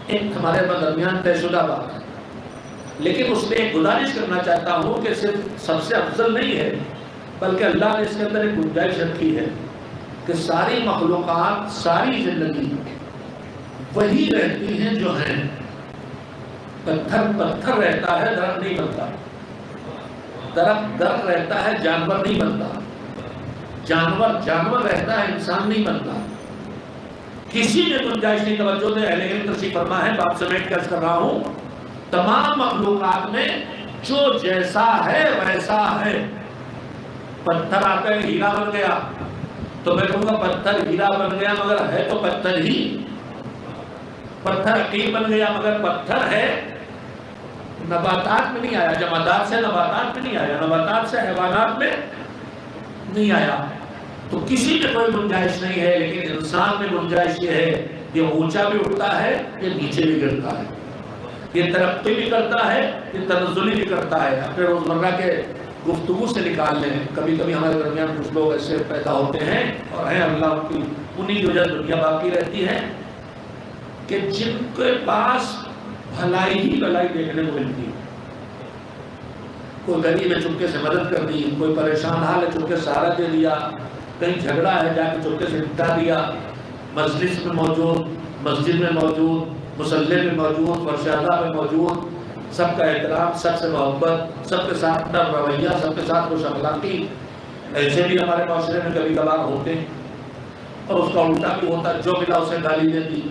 ایک ہمارے درمیان طے شدہ بات ہے، لیکن اس میں ایک گزارش کرنا چاہتا ہوں کہ صرف سب سے افضل نہیں ہے، بلکہ اللہ نے اس کے اندر ایک گنجائش رکھی ہے کہ ساری مخلوقات، ساری زندگی وہی رہتی ہیں جو ہیں۔ پتھر پتھر رہتا ہے، درخت نہیں بنتا، درخت درخت رہتا ہے، جانور نہیں بنتا، جانور جانور رہتا ہے، انسان نہیں بنتا۔ کسی میں گنجائش نہیں۔ توجہ دے، اہل علم تشریف فرما ہے، باپ سمیٹ کے عرض کر رہا ہوں، تمام مخلوقات میں جو جیسا ہے ویسا ہے۔ پتھر آتا ہے، ہیرا بن گیا، تو میں کہوں گا پتھر ہیرا بن گیا مگر ہے تو پتھر ہی۔ پتھر عقیل بن گیا مگر پتھر ہے۔ نباتات میں نہیں آیا، جمادات سے نباتات میں نہیں آیا، نباتات سے حیوانات میں نہیں آیا، تو کسی میں کوئی گنجائش نہیں ہے۔ لیکن انسان میں گنجائش یہ ہے، یہ اونچا بھی اٹھتا ہے، یہ نیچے بھی گرتا ہے، یہ ترقی بھی کرتا ہے، یہ تنزلی بھی کرتا ہے۔ اپنے روزمرہ کے گفتگو سے نکال لیں، کبھی کبھی ہمارے درمیان کچھ لوگ ایسے پیدا ہوتے ہیں اور ہیں اللہ کی انہی کی وجہ دنیا باقی رہتی ہے، کہ جن کے پاس بھلائی ہی بھلائی دیکھنے کو ملتی ہے۔ کوئی غریب ہے چپکے سے مدد کر دی، کوئی پریشان حال ہے چپکے سہارا دے دیا، کہیں جھگڑا ہے جا کے چپکے سے نپٹا دیا، مجلس میں موجود، مسجد میں موجود، مصلی میں موجود، فرشادہ میں موجود، سب کا احترام، سب سے محبت، سب کے ساتھ نرم رویہ، سب کے ساتھ خوش اخلاقی۔ ایسے بھی ہمارے معاشرے میں کبھی کبھار ہوتے ہیں، اور اس کا الٹا بھی ہوتا ہے، جو ملا اسے گالی دے دی،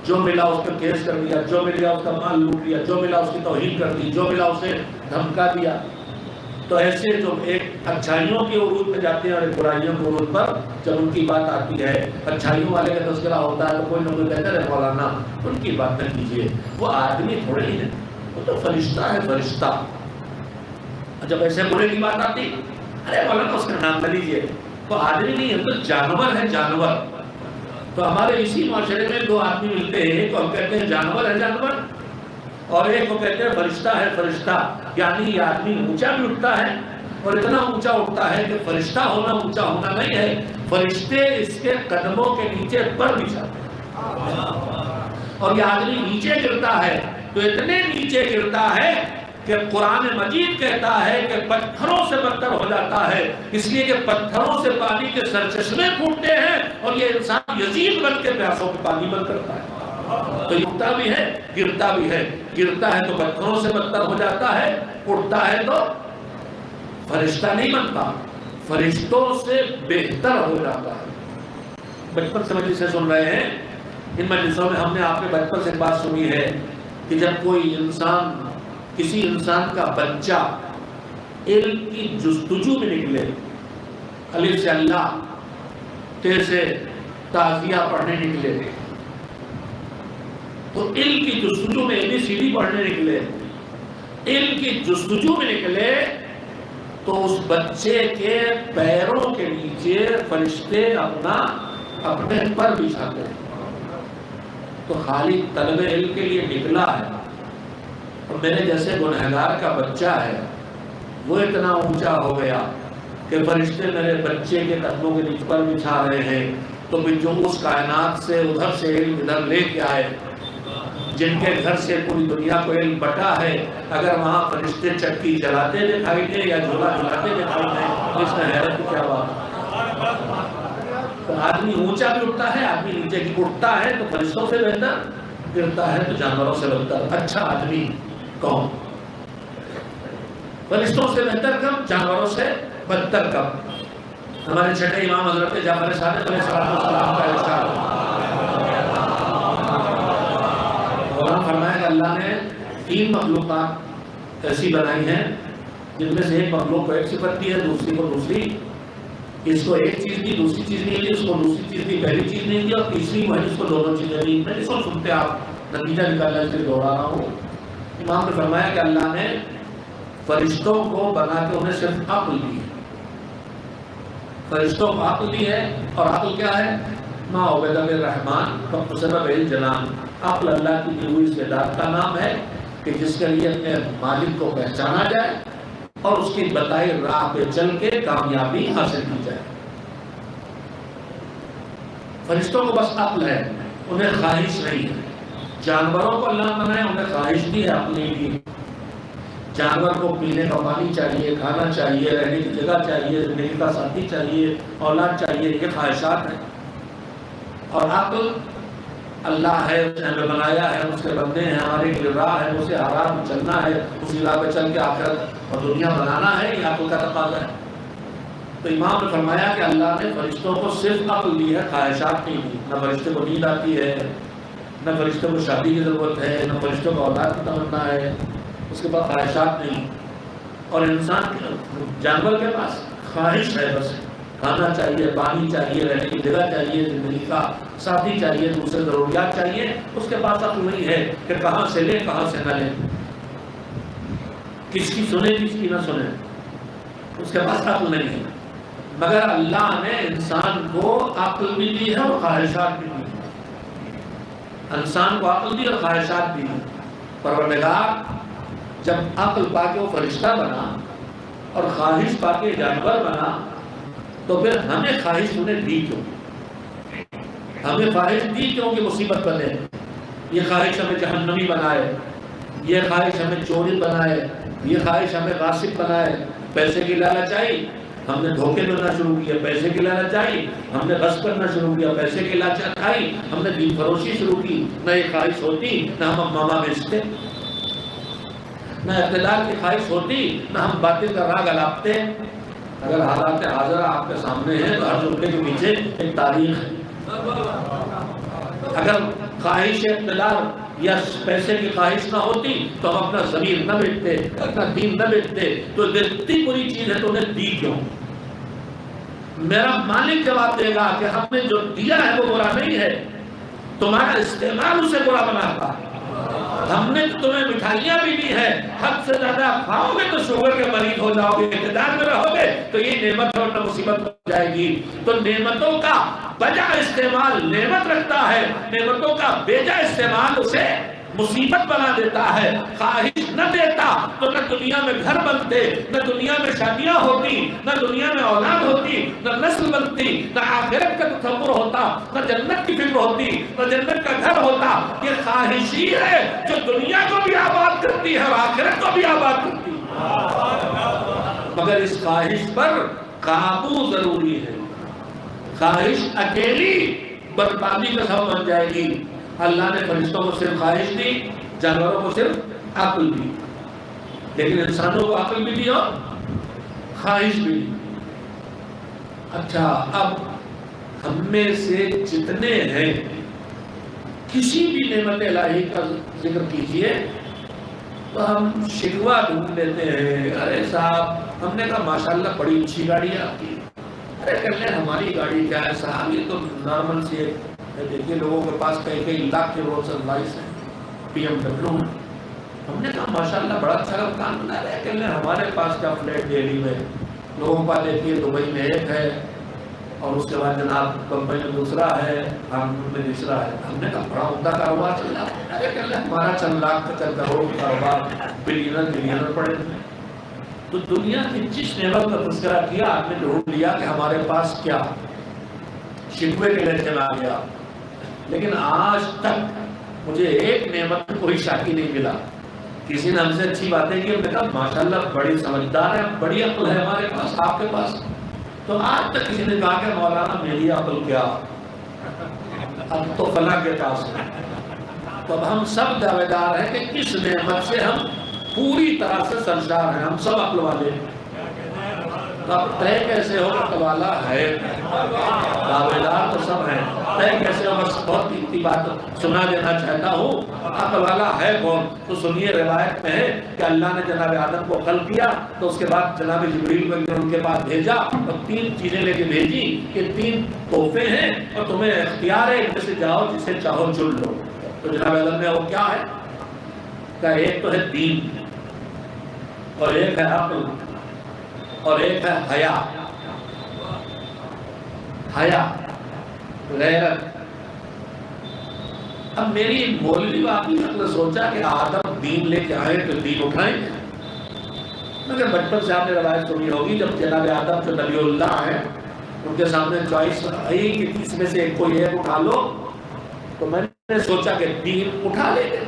جو ملا اس پہ کیس کر دیا، جو ملا اس کا مال لوٹ لیا، جو ملا اس کی توہین کر دی، جو ملا اسے دھمکا دیا۔ تو ایسے جو ایک اچھائیوں کے عروج پہ جاتے ہیں اور برائیوں کے عروج پر جب ان کی بات آتی ہے، اچھائیوں والے کا تذکرہ ہوتا ہے تو کوئی نہ کوئی کہتا ہے مولانا ان کی بات نہ کیجیے، وہ آدمی تھوڑے ہی ہے، وہ تو فرشتہ ہے، فرشتہ۔ جب ایسے برے کی بات آتی، ارے مولانا اس کا نام نہ لیجیے، وہ آدمی نہیں ہے، تو جانور ہے، جانور۔ تو ہمارے اسی معاشرے میں دو آدمی ملتے ہیں، ایک کو کہتے ہیں جانور ہے، جانور، اور ایک کو کہتے ہیں فرشتہ ہے، فرشتہ۔ یعنی یہ آدمی اونچا بھی اٹھتا ہے اور اتنا اونچا اٹھتا ہے کہ فرشتہ ہونا اونچا ہونا نہیں ہے، فرشتے اس کے قدموں کے نیچے پر بچھاتے ہیں، اور یہ آدمی نیچے گرتا ہے تو اتنے نیچے گرتا ہے کہ قرآن مجید کہتا ہے کہ پتھروں سے بدتر ہو جاتا ہے، اس لیے کہ پتھروں سے پانی کے سرچشمے پھوٹتے ہیں اور یہ انسان یزید بن کے پیاسوں کے پانی بند کرتا ہے۔ تو اٹھتا بھی ہے، گرتا بھی ہے، گرتا ہے تو پتھروں سے بدتر ہو جاتا ہے، اٹھتا ہے تو فرشتہ نہیں بنتا، فرشتوں سے بہتر ہو جاتا ہے۔ بچپن سے مجلسیں سن رہے ہیں، ان مجلسوں میں ہم نے آپ کے بچپن سے ایک بات سنی ہے کہ جب کوئی انسان، کسی انسان کا بچہ علم کی جستجو میں نکلے، الف سے اللہ، تے سے تعزیہ پڑھنے نکلے، تو علم کی جستجو میں ABCD پڑھنے نکلے، علم کی جستجو میں نکلے، تو اس بچے کے پیروں کے نیچے فرشتے اپنے پر بچھاتے ہیں۔ تو خالی طلب علم کے لیے نکلا ہے، اور میرے جیسے گنہگار کا بچہ ہے، وہ اتنا اونچا ہو گیا کہ فرشتے میرے بچے کے قدموں کے نیچے پر بچھا رہے ہیں، تو بھی جو اس کائنات سے ادھر سے علم ادھر لے کے آئے، جن کے گھر سے پوری دنیا کو علم بٹا ہے، اگر وہاں فرشتے چکی جلاتے دکھائی دیں یا جھولا جھلاتے دکھائی دیں، اس میں حیرت کی کیا بات؟ تو آدمی اونچا بھی اٹھتا ہے، آدمی نیچے کی اٹھتا ہے تو فرشتوں سے بہتر، گرتا ہے تو جانوروں سے بہتر۔ اچھا آدمی کون؟ فرشتوں سے بہتر کب، جانوروں سے بدتر کب؟ ہمارے چھٹے امام حضرت جعفر صادق علیہ السلام کا ارشاد، فرمایا کہ اللہ نے 3 مخلوقات ایسی بنائی ہیں جن میں سے ایک مخلوق کو ایک صفت دی ہے، دوسری کو دوسری، اس کو ایک چیز دی، دوسری چیز نہیں دی، اس کو دوسری چیز دی، پہلی چیز نہیں دی، اور تیسری وہ ہے جس کو دونوں چیزیں دی۔ میں اس کو سنتے آپ نتیجہ نکالنا اس لیے دوہرا رہا ہوں۔ امام نے فرمایا کہ اللہ نے فرشتوں کو بنا کے انہیں صرف عقل دی ہے، فرشتوں کو عقل دی ہے، اور عقل کیا ہے؟ ما عبد الرحمن فقصد به الجنان، عقل اللہ کی دی ہوئی استعداد کا نام ہے کہ جس کے لیے اپنے مالک کو پہچانا جائے اور اس کی بتائی راہ پہ چل کے کامیابی حاصل کی جائے۔ فرشتوں کو بس عقل ہے، انہیں خواہش نہیں ہے۔ جانوروں کو اللہ نے بنایا، انہیں خواہش دی ہے، عقل نہیں دی۔ جانور کو پینے کا پانی چاہیے، کھانا چاہیے، رہنے کی جگہ چاہیے، زندگی کا ساتھی چاہیے، اولاد چاہیے، یہ خواہشات ہیں۔ اور عقل اللہ ہے، اس نے ہمیں بنایا ہے، اس کے بندے ہیں، ہمارے لیے راہ ہے، اسے آرام میں چلنا ہے، اسی راہ پہ چل کے آخرت اور دنیا بنانا ہے، یہ عقل کا تقاضا ہے۔ تو امام نے فرمایا کہ اللہ نے فرشتوں کو صرف عقل دی ہے، خواہشات نہیں دی۔ نہ فرشتے کو نیند آتی ہے، نہ فرشتوں کو شادی کی ضرورت ہے، نہ فرشتوں کو اولاد کی تمنا ہے، اس کے پاس خواہشات نہیں۔ اور انسان جانور کے پاس خواہش ہے، بس کھانا چاہیے، پانی چاہیے، رہنے کی جگہ چاہیے، زندگی کا ساتھی چاہیے، دوسرے ضروریات چاہیے۔ اس کے پاس عقل نہیں ہے کہ کہاں سے لے، کہاں سے نہ لے، کس کی سنے، کس کی نہ سنے، اس کے پاس عقل نہیں ہے۔ مگر اللہ نے انسان کو عقل بھی دی ہے اور خواہشات بھی دی ہے۔ انسان کو عقل دی اور خواہشات بھی دی۔ پروردگار جب عقل پا کے وہ فرشتہ بنا اور خواہش پا کے جانور بنا، تو پھر ہمیں خواہش انہیں دی کیوں؟ ہمیں خواہش دی کیوں کہ مصیبت بنے؟ یہ خواہش ہمیں جہنمی بنائے، یہ خواہش ہمیں چوری بنائے، یہ خواہش ہمیں غاصب بنائے۔ پیسے کی لالچ آئی، ہم نے دھوکے کرنا شروع کیا، پیسے کی لالچ آئی، ہم نے غصب کرنا شروع کیا، پیسے کی لالچ آئی، ہم نے دین فروشی شروع کی۔ نہ یہ خواہش ہوتی نہ ہم ماما بیچتے، نہ اقتدار کی خواہش ہوتی نہ ہم باطل کا راگ الاپتے۔ اگر حالات حاضرہ آپ کے سامنے ہیں تو ہر جملے کے پیچھے ایک تاریخ ہے۔ اگر خواہش اقتدار یا پیسے کی خواہش نہ ہوتی تو ہم اپنا ضمیر نہ بیچتے، اپنا دین نہ بیچتے. تو اتنی بری چیز ہے تو انہیں دی کیوں؟ میرا مالک جواب دے گا کہ ہم نے جو دیا ہے وہ برا نہیں ہے، تمہارا استعمال اسے برا بناتا ہے. ہم نے تمہیں مٹھائیاں بھی دی ہے، حد سے زیادہ کھاؤ گے تو شوگر کے مریض ہو جاؤ گے، اقتدار میں رہو گے تو یہ نعمت اور نہ مصیبت ہو جائے گی. تو نعمتوں کا بجا استعمال نعمت رکھتا ہے، نعمتوں کا بیجا استعمال اسے مصیبت بنا دیتا ہے. خواہش نہ دیتا تو نہ دنیا میں گھر بنتے، نہ دنیا میں شادیاں ہوتی، نہ دنیا میں اولاد ہوتی، نہ نسل بنتی، نہ آخرت کا تصور ہوتا، نہ جنت کی فکر ہوتی، نہ جنت کا گھر ہوتا. یہ خواہش ہی ہے جو دنیا کو بھی آباد کرتی ہے اور آخرت کو بھی آباد کرتی ہے. مگر اس خواہش پر قابو ضروری ہے. خواہش اکیلی بربادی کا سبب بن جائے گی. اللہ نے فرشتوں کو صرف خواہش دی، جانوروں کو صرف عقل دی، لیکن انسانوں کو عقل بھی دی اور خواہش بھی دی. اچھا، اب ہم میں سے جتنے ہیں کسی بھی نعمت الہی کا ذکر کیجئے تو ہم شکوہ ڈھونڈ لیتے ہیں. ارے صاحب، ہم نے کہا ماشاءاللہ بڑی اچھی گاڑی ہے آپ کی. ارے کر لیں ہماری گاڑی کیا ہے صاحب، یہ تو نارمل سی ہے. دیکھیے لوگوں کے پاس کئی لاکھ کے رولز رائس ہیں، پی ایم ڈبلیو ہیں. ہم نے کہا ماشاءاللہ بڑا اچھا مکان بنا رہے ہیں. کہہ لیں ہمارے پاس کیا فلیٹ دہلی میں، لوگوں کا دیکھیے دبئی میں ایک ہے اور اس کے بعد جناب بمبئی میں دوسرا ہے، ہانگ میں تیسرا ہے. ہم نے کہا بڑا عمدہ کاروبار چل رہا ہے. ارے کہہ لیں ہمارا چند لاکھ کا چند کروڑ کا کاروبار، بلینر پڑے ہیں. تو دنیا کی جس نعمت کا تذکرہ کیا آپ نے ڈھونڈ لیا کہ ہمارے پاس کیا، شکوے کے لہجے میں آ گیا. لیکن آج تک مجھے ایک نعمت میں کوئی شاکی نہیں ملا. کسی نے ہم سے اچھی باتیں کی، ہم نے کہا ماشاءاللہ بڑی سمجھدار ہے، بڑی عقل ہے ہمارے پاس، آپ کے پاس. تو آج تک کسی نے کہا کہ مولانا میری عقل کیا، اب تو فلاں کے پاس ہے. تو اب ہم سب دعوے دار ہیں کہ کس نعمت سے ہم پوری طرح سے سرشار ہیں، ہم سب عقل والے ہیں. اب طے کیسے ہو عقل والا ہے، دعوے دار تو سب ہیں، طے کیسے ہو؟ بس بہت اتنی بات سنا دینا چاہتا ہوں. عقل والا ہے کون؟ تو سنیے، روایت میں ہے کہ اللہ نے جناب آدم کو خلق کیا تو اس کے بعد جناب جبریل کو ان کے پاس بھیجا اور 3 چیزیں لے کے بھیجی کہ 3 تحفے ہیں اور تمہیں اختیار ہے، ان میں سے جاؤ جسے چاہو چن لو. تو جناب آدم نے وہ کیا ہے کہ ایک تو ہے دین، اور ایک ہے عقل، اور ایک ہے حیا. حیا، غیرت. اب میری مولوی واقعی نے سوچا کہ آدم دین لے کے آئے تو دین اٹھائیں گے. مگر بچپن سے آپ نے روایت سنی ہوگی، جب جناب آدم جو نبی اللہ ہیں ان کے سامنے چوائس آئی کہ اس میں سے ایک کوئی ایک اٹھا لو، تو میں نے سوچا کہ دین اٹھا لے گے.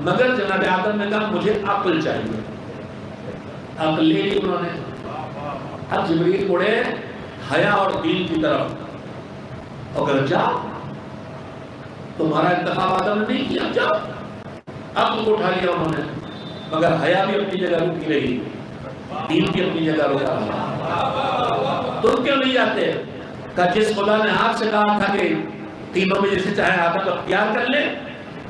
مگر جناب آدم نے کہا مجھے عقل چاہیے. عقل لے لی انہوں نے. اب جبریل مڑے حیا اور دین کی طرف، اگر جاؤ تمہارا انتخاب آدم نے نہیں کیا، جاؤ. عقل کو اٹھا لیا انہوں نے، مگر حیا بھی اپنی جگہ رکی رہی، دین بھی اپنی جگہ رکا رہا. تم کیوں نہیں جاتے؟ کہ جس خدا نے آپ سے کہا تھا کہ تینوں میں جسے چاہے آدم اختیار کر لے،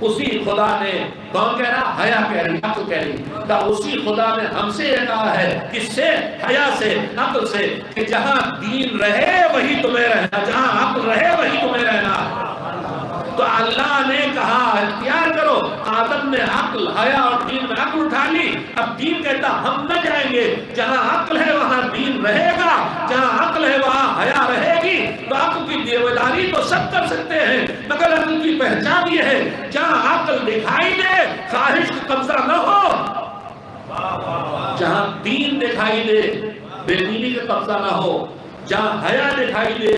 اسی خدا نے، کون کہہ رہا؟ حیا کہہ رہی، عقل کہہ رہی. کہ اسی خدا نے ہم سے یہ کہا ہے، کس سے؟ حیا سے، عقل سے، کہ جہاں دین رہے وہی تمہیں رہنا، جہاں عقل رہے وہی تمہیں رہنا. تو اللہ نے کہا اختیار کرو. آدم نے عقل، حیا اور دین میں عقل اٹھا لی. اب دین کہتا ہم نہ جائیں گے، جہاں عقل ہے وہاں دین رہے گا، جہاں عقل ہے وہاں حیا رہے گی. تو عقل کی دیواداری تو سب کر سکتے ہیں، مگر عقل کی پہچان یہ ہے جہاں عقل دکھائی دے خواہش کا قبضہ نہ ہو، جہاں دین دکھائی دے بے دینی کا قبضہ نہ ہو، جہاں حیا دکھائی دے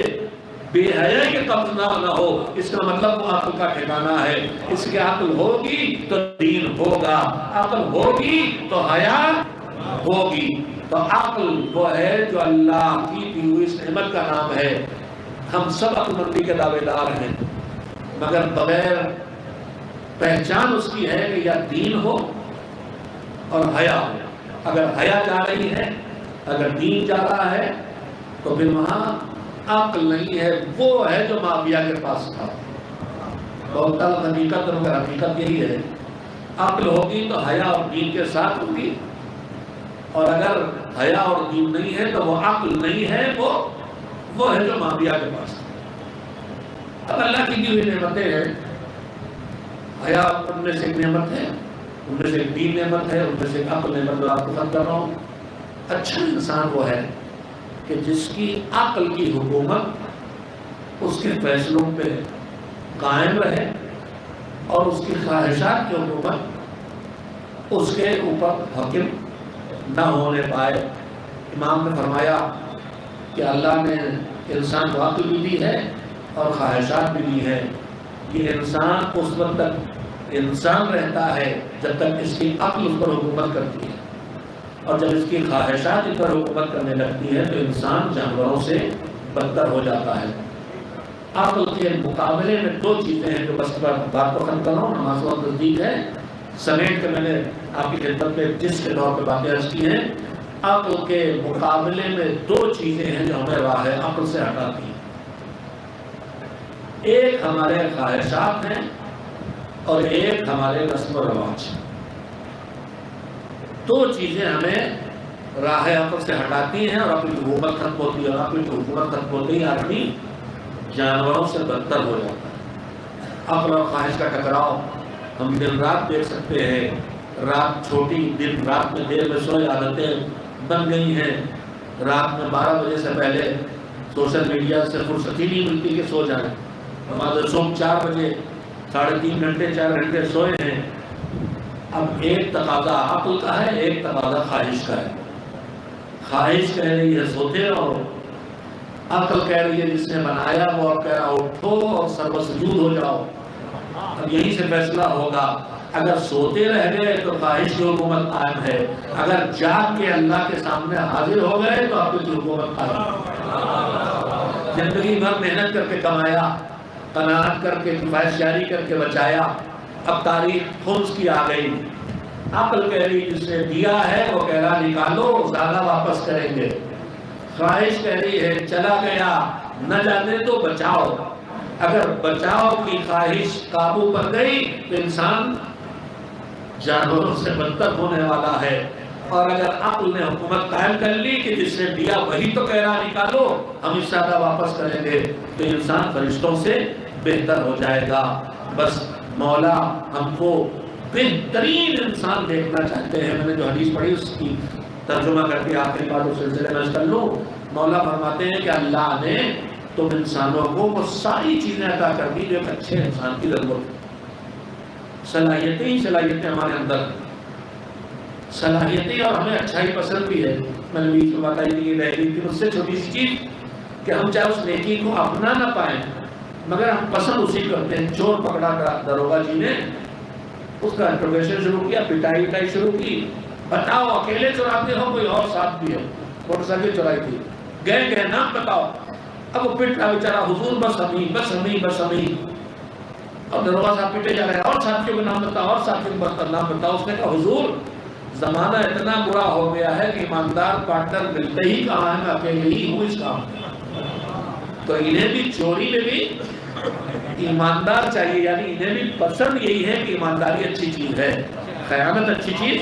بے حیائی کے قبض نہ ہو. اس کا مطلب وہ عقل کا ٹھکانہ ہے. اس کی عقل ہوگی تو دین ہوگا، عقل ہوگی تو حیا ہوگی. تو عقل وہ ہے جو اللہ کی دی ہوئی نعمت کا نام ہے. ہم سب عقل مندی کے دعوے دار ہیں، مگر بغیر پہچان اس کی ہے کہ یا دین ہو اور حیا ہو. اگر حیا جا رہی ہے، اگر دین جا رہا ہے، تو پھر وہاں عقل نہیں ہے. وہ ہے جو مافیا کے پاس تھا. بہت حقیقت اور حقیقت یہی ہے، عقل ہوگی تو حیا اور دین کے ساتھ ہوگی، اور اگر حیا اور دین نہیں ہے تو وہ عقل نہیں ہے، وہ ہے جو مافیا کے پاس ہے۔ اب اللہ کی دی ہوئی نعمتیں ہیں، حیا ان میں سے ایک نعمت ہے، ان میں سے ایک دین نعمت ہے، ان میں سے ایک عقل نعمت جو آپ کو ختم کر رہا ہوں۔ اچھا انسان وہ ہے کہ جس کی عقل کی حکومت اس کے فیصلوں پہ قائم رہے اور اس کی خواہشات کی حکومت اس کے اوپر حاکم نہ ہونے پائے۔ امام نے فرمایا کہ اللہ نے انسان کو عقل بھی دی ہے اور خواہشات بھی دی ہے۔ یہ انسان اس وقت تک انسان رہتا ہے جب تک اس کی عقل اس پر حکومت کرتی ہے، اور جب اس کی خواہشات اس پر حکومت کرنے لگتی ہے تو انسان جانوروں سے بدتر ہو جاتا ہے۔ عقل کے مقابلے میں دو چیزیں ہیں جو بس بات کو ختم کر رہا ہوں، نماز وقت نزدیک ہے، سمیٹ کے میں نے آپ کی خدمت میں جس کے طور پہ باتیں عرض کی ہیں۔ عقل کے مقابلے میں دو چیزیں ہیں جو ہمیں راہ عقل سے ہٹاتی ہیں، ایک ہمارے خواہشات ہیں اور ایک ہمارے رسم و رواج۔ دو چیزیں ہمیں راہ عقل سے ہٹاتی ہیں اور اپنی حکومت ختم ہوتی ہے، اور اپنی حکومت ختم ہوتی ہی آدمی جانوروں سے بدتر ہو جاتا ہے۔ عقل اور خواہش کا ٹکراؤ ہم دن رات دیکھ سکتے ہیں، رات چھوٹی، دن رات میں دیر میں سوئے عادتیں بن گئی ہیں۔ رات میں 12 بجے سے پہلے سوشل میڈیا سے فرصت ہی نہیں ملتی کہ سو جائیں، ہمارے صبح 4 بجے 3.5 گھنٹے 4 گھنٹے سوئے ہیں۔ اب ایک تقاضا عقل کا ہے، ایک تقاضا خواہش کا ہے۔ خواہش کہہ رہی ہے سوتے رہو، عقل کہہ رہی ہے جس نے بنایا وہ اب کہہ رہا اٹھو اور سر وسجود ہو جاؤ۔ اب یہیں سے فیصلہ ہوگا، اگر سوتے رہ گئے تو خواہش کی حکومت قائم ہے، اگر جاگ کے اللہ کے سامنے حاضر ہو گئے تو عقل کی حکومت قائم ہے۔ زندگی بھر محنت کر کے کمایا، قناعت کر کے کفایت جاری کر کے بچایا، اب تاریخ خمس کی آ گئی۔ عقل کہہ رہی جس نے دیا ہے وہ کہہ رہا نکالو زیادہ واپس کریں گے۔ خواہش کہہ رہی ہے چلا گیا نہ جانے تو بچاؤ۔ اگر بچاؤ کی خواہش قابو پر گئی تو انسان جانوروں سے بدتر ہونے والا ہے، اور اگر عقل نے حکومت قائم کر لی کہ جس نے دیا وہی تو کہہ رہا نکالو ہم اس زیادہ واپس کریں گے، تو انسان فرشتوں سے بہتر ہو جائے گا۔ بس مولا ہم کو بہترین انسان دیکھنا چاہتے ہیں۔ میں نے جو حدیث پڑھی اس کی ترجمہ کر کے آخری بات اس سلسلے میں کر لوں۔ مولا فرماتے ہیں کہ اللہ نے تم انسانوں کو وہ ساری چیزیں عطا کر دی جو ایک اچھے انسان کی ضرورت ہے۔ صلاحیتیں ہی صلاحیتیں ہمارے اندر، صلاحیتیں، اور ہمیں اچھائی پسند بھی ہے۔ میں نے بیچ میں بتائی تھی رہ گئی تھی مجھ سے چھوٹی سی چیز کہ ہم چاہے اس نیکی کو اپنا نہ پائیں مگر ہم پسند اسی کرتے ہیں۔ چور پکڑا داروغہ جی نے، اس کا انٹروگیشن شروع کیا، پٹائی وٹائی شروع کی، بتاؤ اکیلے چوراتے ہو کوئی اور ساتھ بھی ہے؟ موٹر سائیکل چورائی تھی، گئے نام بتاؤ۔ اب وہ پٹ رہا بیچارہ، حضور بس ہمیں بس ہمیں بس ہمیں، اور داروغہ صاحب پیٹے جا رہے ہیں، اور ساتھیوں کا نام بتاؤ، اور ساتھیوں کا نام بتاؤ۔ اس نے کہا حضور زمانہ اتنا برا ہو گیا ہے کہ ایماندار پارٹنر ملتے ہی کہاں ہے، میں اکیلے ہی ہوں اس کام میں۔ تو انہیں بھی چوری میں بھی ایماندار چاہیے، یعنی انہیں بھی پسند یہی ہے کہ ایمانداری اچھی چیز ہے، خیانت اچھی چیز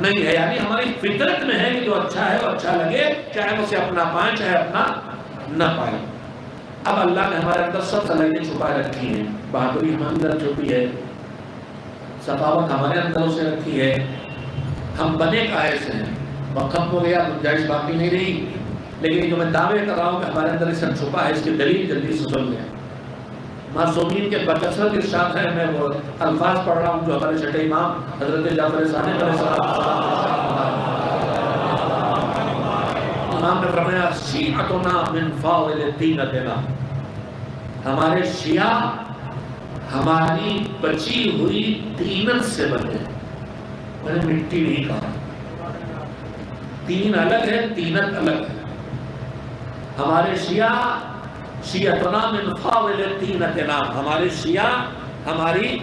نہیں ہے۔ یعنی ہماری فطرت میں ہے کہ جو اچھا ہے وہ اچھا لگے، چاہے اسے اپنا پائیں چاہے اپنا نہ پائیں۔ اب اللہ نے ہمارے اندر سب صلاحیتیں چھپائے رکھی ہیں۔ بہادری ہمارے اندر چھپی ہے، سخاوت ہمارے اندر اسے رکھی ہے۔ ہم بنے کائے سے ہیں، وقت ختم ہو گیا، گنجائش باقی نہیں رہی، لیکن جو میں دعوے کر رہا ہوں کہ ہمارے اندر سب چھپا ہے، اس کی دلیل جلدی سے سن لیں۔ معصومین کے بکثرت ارشاد ہے، میں وہ الفاظ پڑھ رہا ہوں جو ہمارے چھٹے امام حضرت جعفر صادق علیہ السلام امام نے فرمایا شیعتنا من فاضل طینتنا، ہمارے شیعہ ہماری بچی ہوئی طینت سے بنے۔ میں نے مٹی نہیں کہا، تین الگ ہے طینت الگ ہے۔ ہمارے شیعہ شیعتنا من فاضل طینتنا، ہمارے شیعہ ہماری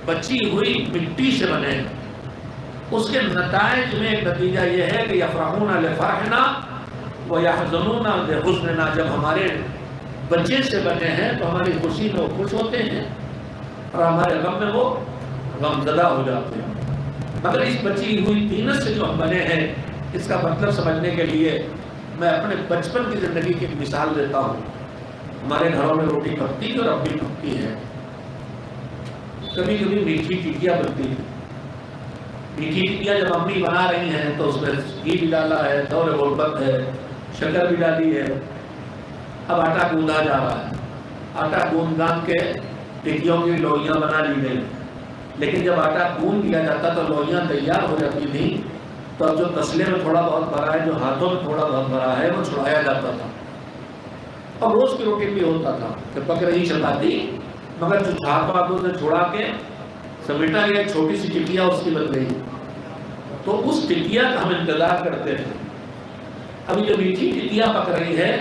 بچی ہوئی مٹی سے بنے۔ اس کے نتائج میں ایک نتیجہ یہ ہے کہ یفرحون لفرحنا ویحزنون لحزننا، جب ہمارے بچے سے بنے ہیں تو ہماری خوشی میں وہ خوش ہوتے ہیں، اور ہمارے غم میں وہ غم زدہ ہو جاتے ہیں۔ مگر اس بچی ہوئی طینت سے جو ہم بنے ہیں، اس کا مطلب سمجھنے کے لیے میں اپنے بچپن کی زندگی کی ایک مثال دیتا ہوں۔ ہمارے گھروں میں روٹی پکتی اور اب بھی پکتی ہے، کبھی کبھی میٹھی ٹکیاں بنتی ہیں۔ میٹھی ٹکیاں جب امی بنا رہی ہیں تو اس میں گھی بھی ڈالا ہے، دور غربت ہے، شکر بھی ڈالی ہے۔ اب آٹا گوندھا جا رہا ہے، آٹا گوندھ گاندھ کے ٹکیوں کی لوئیاں بنا لی گئی، لیکن جب آٹا گوندھ لیا جاتا تو لوئیاں تیار ہو جاتی تھیں، تو اب جو تسلے میں تھوڑا بہت بھرا ہے، جو ہاتھوں میں تھوڑا بہت بھرا ہے، وہ چھڑایا جاتا تھا۔ اب روز کی روٹی بھی ہوتا تھا کہ پک رہی چپاتی، مگر جو ہاتھوں سے چھڑا کے سمیٹا گیا چھوٹی سی ٹکیا اس کی بن گئی، تو اس ٹکیا کا ہم انتظار کرتے ہیں۔ ابھی جو میٹھی ٹکیا پک رہی ہے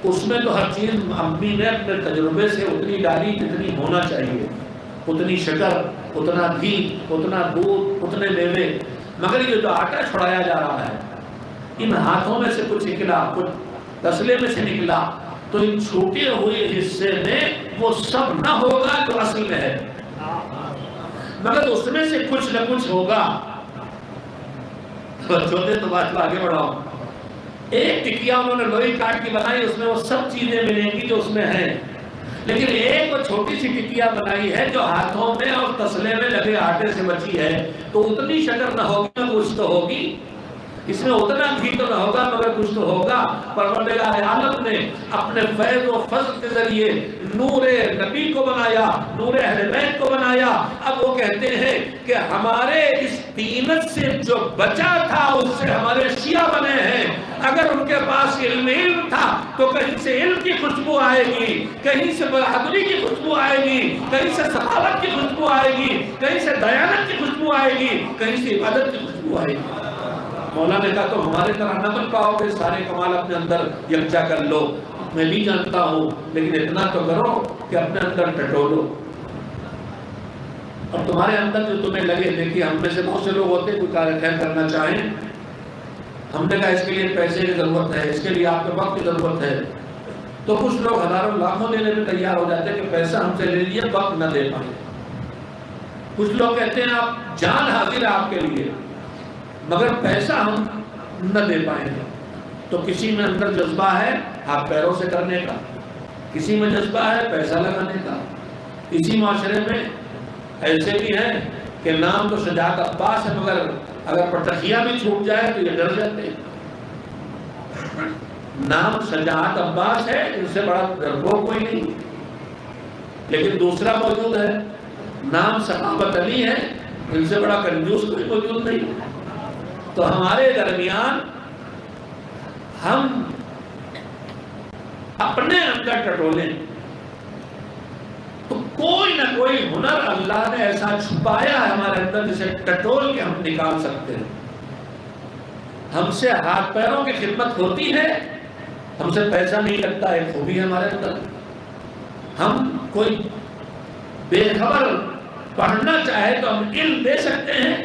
اس میں تو ہر چیز امی نے اپنے تجربے سے اتنی ڈالی جتنی ہونا چاہیے، اتنی شکر، اتنا گھی، اتنا دودھ، اتنے میوے، مگر یہ جو آٹا چھڑایا جا رہا ہے، ان ہاتھوں میں سے کچھ نکلا، کچھ تسلے میں سے نکلا، تو ان چھوٹے ہوئے حصے میں وہ سب نہ ہوگا جو اصل میں ہے، مگر اس میں سے کچھ نہ کچھ ہوگا۔ چھوٹے تو بات کو آگے بڑھاؤ۔ ایک ٹکیا انہوں نے لوئی کاٹ کی بنائی، اس میں وہ سب چیزیں ملیں گی جو اس میں ہیں، لیکن ایک وہ چھوٹی سی ٹکیا بنائی ہے جو ہاتھوں میں اور تسلے میں لگے آٹے سے بچی ہے، تو اتنی شکر نہ ہوگی نہ کچھ تو ہوگی، اس میں اتنا گھی تو نہ ہوگا مگر کچھ تو ہوگا۔ پروردگار عالم نے اپنے فیض و فضل کے ذریعے نور نبی کو بنایا، نور اہل بیت کو بنایا۔ اب وہ کہتے ہیں کہ ہمارے اس طینت سے جو بچا تھا اس سے ہمارے شیعہ بنے ہیں۔ اگر ان کے پاس علم تھا تو کہیں سے علم کی خوشبو آئے گی، کہیں سے بہادری کی خوشبو آئے گی، کہیں سے سخاوت کی خوشبو آئے گی، کہیں سے دیانت کی خوشبو آئے گی، کہیں سے عبادت کی خوشبو آئے گی۔ مولا نے کہا تو ہمارے طرح نہ بن پاؤ گے، سارے کمال اپنے اندر یکجا کر لو، میں بھی جانتا ہوں، لیکن اتنا تو کرو کہ اپنے اندر ٹٹولو، اور تمہارے اندر جو تمہیں لگے۔ دیکھیے ہم میں سے بہت سے لوگ ہوتے ہیں کوئی کار خیر کرنا چاہیں، ہم نے کہا اس کے لیے پیسے کی ضرورت ہے، اس کے لیے آپ کے وقت کی ضرورت ہے، تو کچھ لوگ ہزاروں لاکھوں دینے میں تیار ہو جاتے ہیں کہ پیسہ ہم سے لے لیے، وقت نہ دے پائیں۔ کچھ لوگ کہتے ہیں آپ جان حاضر ہے آپ کے لیے، مگر پیسہ ہم نہ دے پائیں گے۔ تو کسی میں اندر جذبہ ہے ہاتھ پیروں سے کرنے کا، کسی میں جذبہ ہے پیسہ لگانے کا۔ اسی معاشرے میں ایسے بھی ہیں کہ نام تو شجاعت عباس ہے، مگر اگر پٹخیہ بھی چھوٹ جائے تو یہ ڈر جاتے ہیں۔ نام شجاعت عباس ہے، ان سے بڑا ڈرپوک کوئی نہیں، لیکن دوسرا موجود ہے نام سخاوت علی ہے، ان سے بڑا کنجوس کوئی موجود نہیں۔ تو ہمارے درمیان ہم اپنے اندر ٹٹولیں تو کوئی نہ کوئی ہنر اللہ نے ایسا چھپایا ہے ہمارے اندر جسے ٹٹول کے ہم نکال سکتے ہیں۔ ہم سے ہاتھ پیروں کی خدمت ہوتی ہے، ہم سے پیسہ نہیں لگتا، ایک خوبی ہے ہمارے اندر۔ ہم کوئی بے خبر پڑھنا چاہے تو ہم علم دے سکتے ہیں،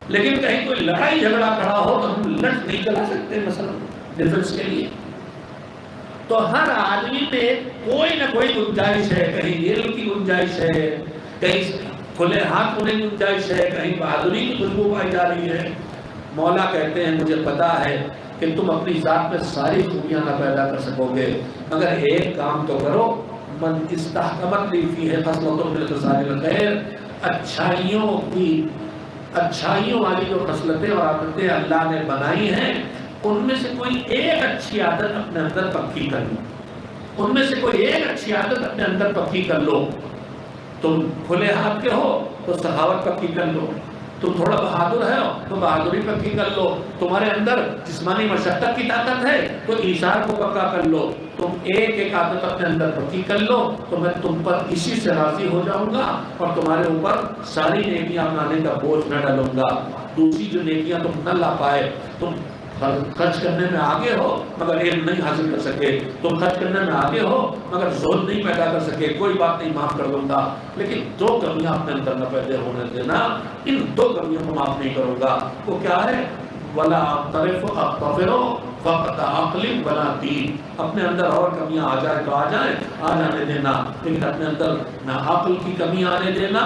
لیکن کہیں کوئی لڑائی جھگڑا کھڑا ہو تو ہم لٹ نہیں چلا سکتے، مثلا ڈیفنس کے لیے۔ تو ہر آدمی میں کوئی نہ کوئی گنجائش ہے، کہیں علم کی گنجائش ہے، کہیں کھلے ہاتھ ہونے کی گنجائش ہے، کہیں بہادری کی خوشبو پائی جا رہی ہے۔ مولا کہتے ہیں مجھے پتا ہے کہ تم اپنی ذات میں ساری خوبیاں نہ پیدا کر سکو گے، مگر ایک کام تو کرو، من استحکمت لی فی ہے خصلۃ من خصال الخیر، اچھائیوں والی جو خصلتیں اور عادتیں اللہ نے بنائی ہیں ان میں سے کوئی ایک اچھی عادت اپنے اندر پکی کر لو، ان میں سے کوئی ایک اچھی عادت اپنے اندر پکی کر لو۔ تم کھلے ہاتھ کے ہو تو سخاوت پکی کر لو، تم تھوڑا بہادر ہے تو بہادری پکی کر لو، تمہارے اندر جسمانی مشقت کی طاقت ہے تو ایثار کو پکا کر لو، تم ایک ایک عادت اپنے اندر پکی کر لو تو میں تم پر اسی سے راضی ہو جاؤں گا اور تمہارے اوپر ساری نیکیاں لانے کا بوجھ نہ ڈالوں گا۔ دوسری جو نیکیاں تم نہ لا پائے، تم خرچ کرنے میں آگے ہو مگر علم نہیں حاصل کر سکے، تم خرچ کرنے میں آگے ہو مگر زہد نہیں پیدا کر سکے، کوئی بات نہیں، معاف کر دوں گا، لیکن دو کمیاں اپنے اندر نہ پیدا ہونے دینا، ان دو کمیوں کو معاف نہیں کروں گا۔ وہ کیا ہے؟ وَلَا أَقْتَرِفُ أَقْتَفِرُ فقط عقل ولا دین، اپنے اندر اور کمیاں آ جائیں تو آ جائیں، آ جانے دینا، لیکن اپنے اندر نہ عقل کی کمی آنے دینا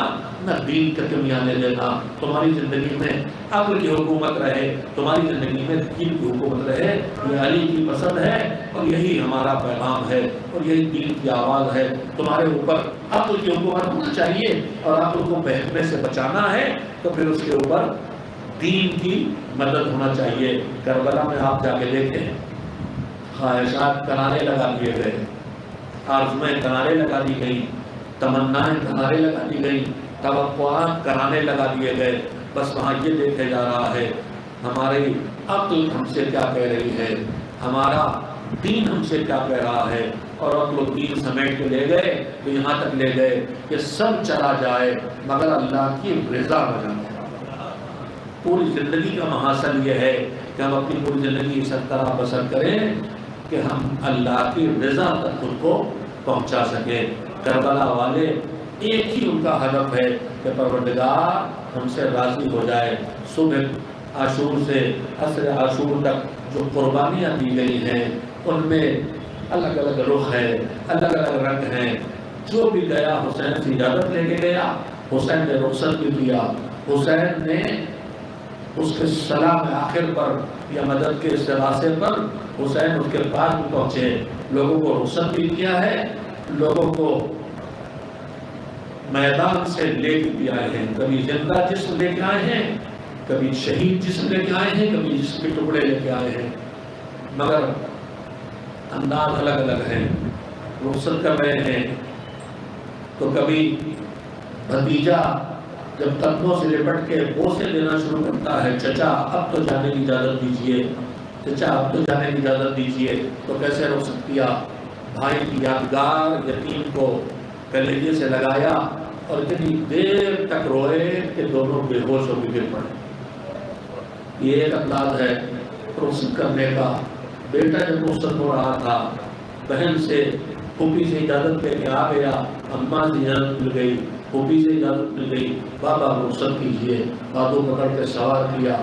نہ دین کی کمی آنے دینا۔ تمہاری زندگی میں عقل کی حکومت رہے، تمہاری زندگی میں دین کی حکومت رہے، یہ علی کی پسند ہے اور یہی ہمارا پیغام ہے اور یہی دین کی آواز ہے۔ تمہارے اوپر عقل کی حکومت ہونا چاہیے اور عقل کو بہکنے سے بچانا ہے تو پھر اس کے اوپر دین کی مدد ہونا چاہیے۔ کربلا میں آپ جا کے دیکھیں، خواہشات کنارے لگا دیے گئے، آرزویں کنارے لگا دی گئی، تمنائیں کنارے لگا دی گئی، توقعات کنارے لگا دیے گئے۔ بس وہاں یہ دیکھا جا رہا ہے ہماری عقل ہم سے کیا کہہ رہی ہے، ہمارا دین ہم سے کیا کہہ رہا ہے، اور عقل و دین سمیٹ کے لے گئے تو یہاں تک لے گئے کہ سب چلا جائے مگر اللہ کی رضا نہ جائے۔ پوری زندگی کا محاصل یہ ہے کہ ہم اپنی پوری زندگی اس طرح بسر کریں کہ ہم اللہ کی رضا تک خود کو پہنچا سکیں۔ کربلا والے ایک ہی ان کا ہدف ہے کہ پروردگار ہم سے راضی ہو جائے۔ صبح عاشور سے عصر عاشور تک جو قربانیاں دی گئی ہیں ان میں الگ الگ رخ ہے، الگ الگ رنگ ہیں۔ جو بھی گیا حسین سے اجازت لے کے گیا، حسین نے رخصت بھی دیا، حسین نے اس کے سلام آخر پر یا مدد کے استغاثے پر حسین اس کے پاس بھی پہنچے، لوگوں کو رخصت بھی کیا ہے، لوگوں کو میدان سے لے کے بھی آئے ہیں، کبھی زندہ جسم لے کے آئے ہیں، کبھی شہید جسم لے کے آئے ہیں، کبھی جسم کے ٹکڑے لے کے آئے ہیں، مگر انداز الگ الگ ہیں۔ رخصت کر رہے ہیں تو کبھی بھتیجا جب قدموں سے لپٹ کے بوسے دینا شروع کرتا ہے، چچا اب تو جانے کی اجازت دیجیے، چچا اب تو جانے کی اجازت دیجیے، تو کیسے رخصت کیا؟ بھائی کی یادگار یتیم کو کلیجے سے لگایا اور اتنی دیر تک روئے کہ دونوں بے ہوش ہو کے گر پڑے۔ یہ ایک انداز ہے رخصت کرنے کا۔ بیٹا جب رخصت ہو رہا تھا، بہن سے پھوپھی سے اجازت لے کے آ گیا، اماں سے اجازت مل گئی، پھوپھی سے اجازت مل گئی، بابا رخصت کیجیے، بابو پکڑ کے سوار کیا،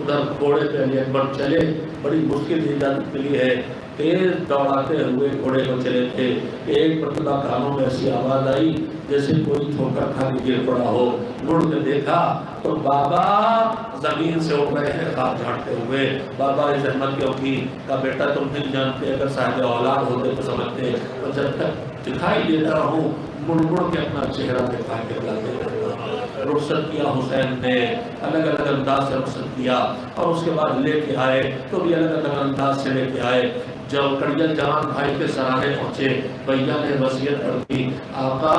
ادھر گھوڑے پہ علی اکبر چلے، بڑی مشکل سے اجازت ملی ہے، تیز دوڑاتے ہوئے گھوڑے کو چلے تھے کہ ایک مرتبہ کانوں میں ایسی آواز آئی جیسے کوئی ٹھوکر کھا کے گر پڑا ہو۔ مڑ کے دیکھا تو بابا زمین سے اٹھ رہے ہیں خواب جھاڑتے ہوئے۔ بابا اس احمد کیوں کی؟ کہا بیٹا تم نہیں جانتے، اگر صاحب اولاد ہوتے تو سمجھتے، اور جب تک دکھائی دیتا رہوں مڑ مڑ کے اپنا چہرہ دکھا کے جاتے رہتا۔ رخصت کیا حسین نے، الگ الگ انداز سے رخصت کیا، اور اس کے بعد لے کے آئے تو بھی الگ الگ انداز سے لے کے آئے۔ جب کڑیل جوان بھائی کے سراہے پہنچے، بھیا نے وصیت کر دی، آقا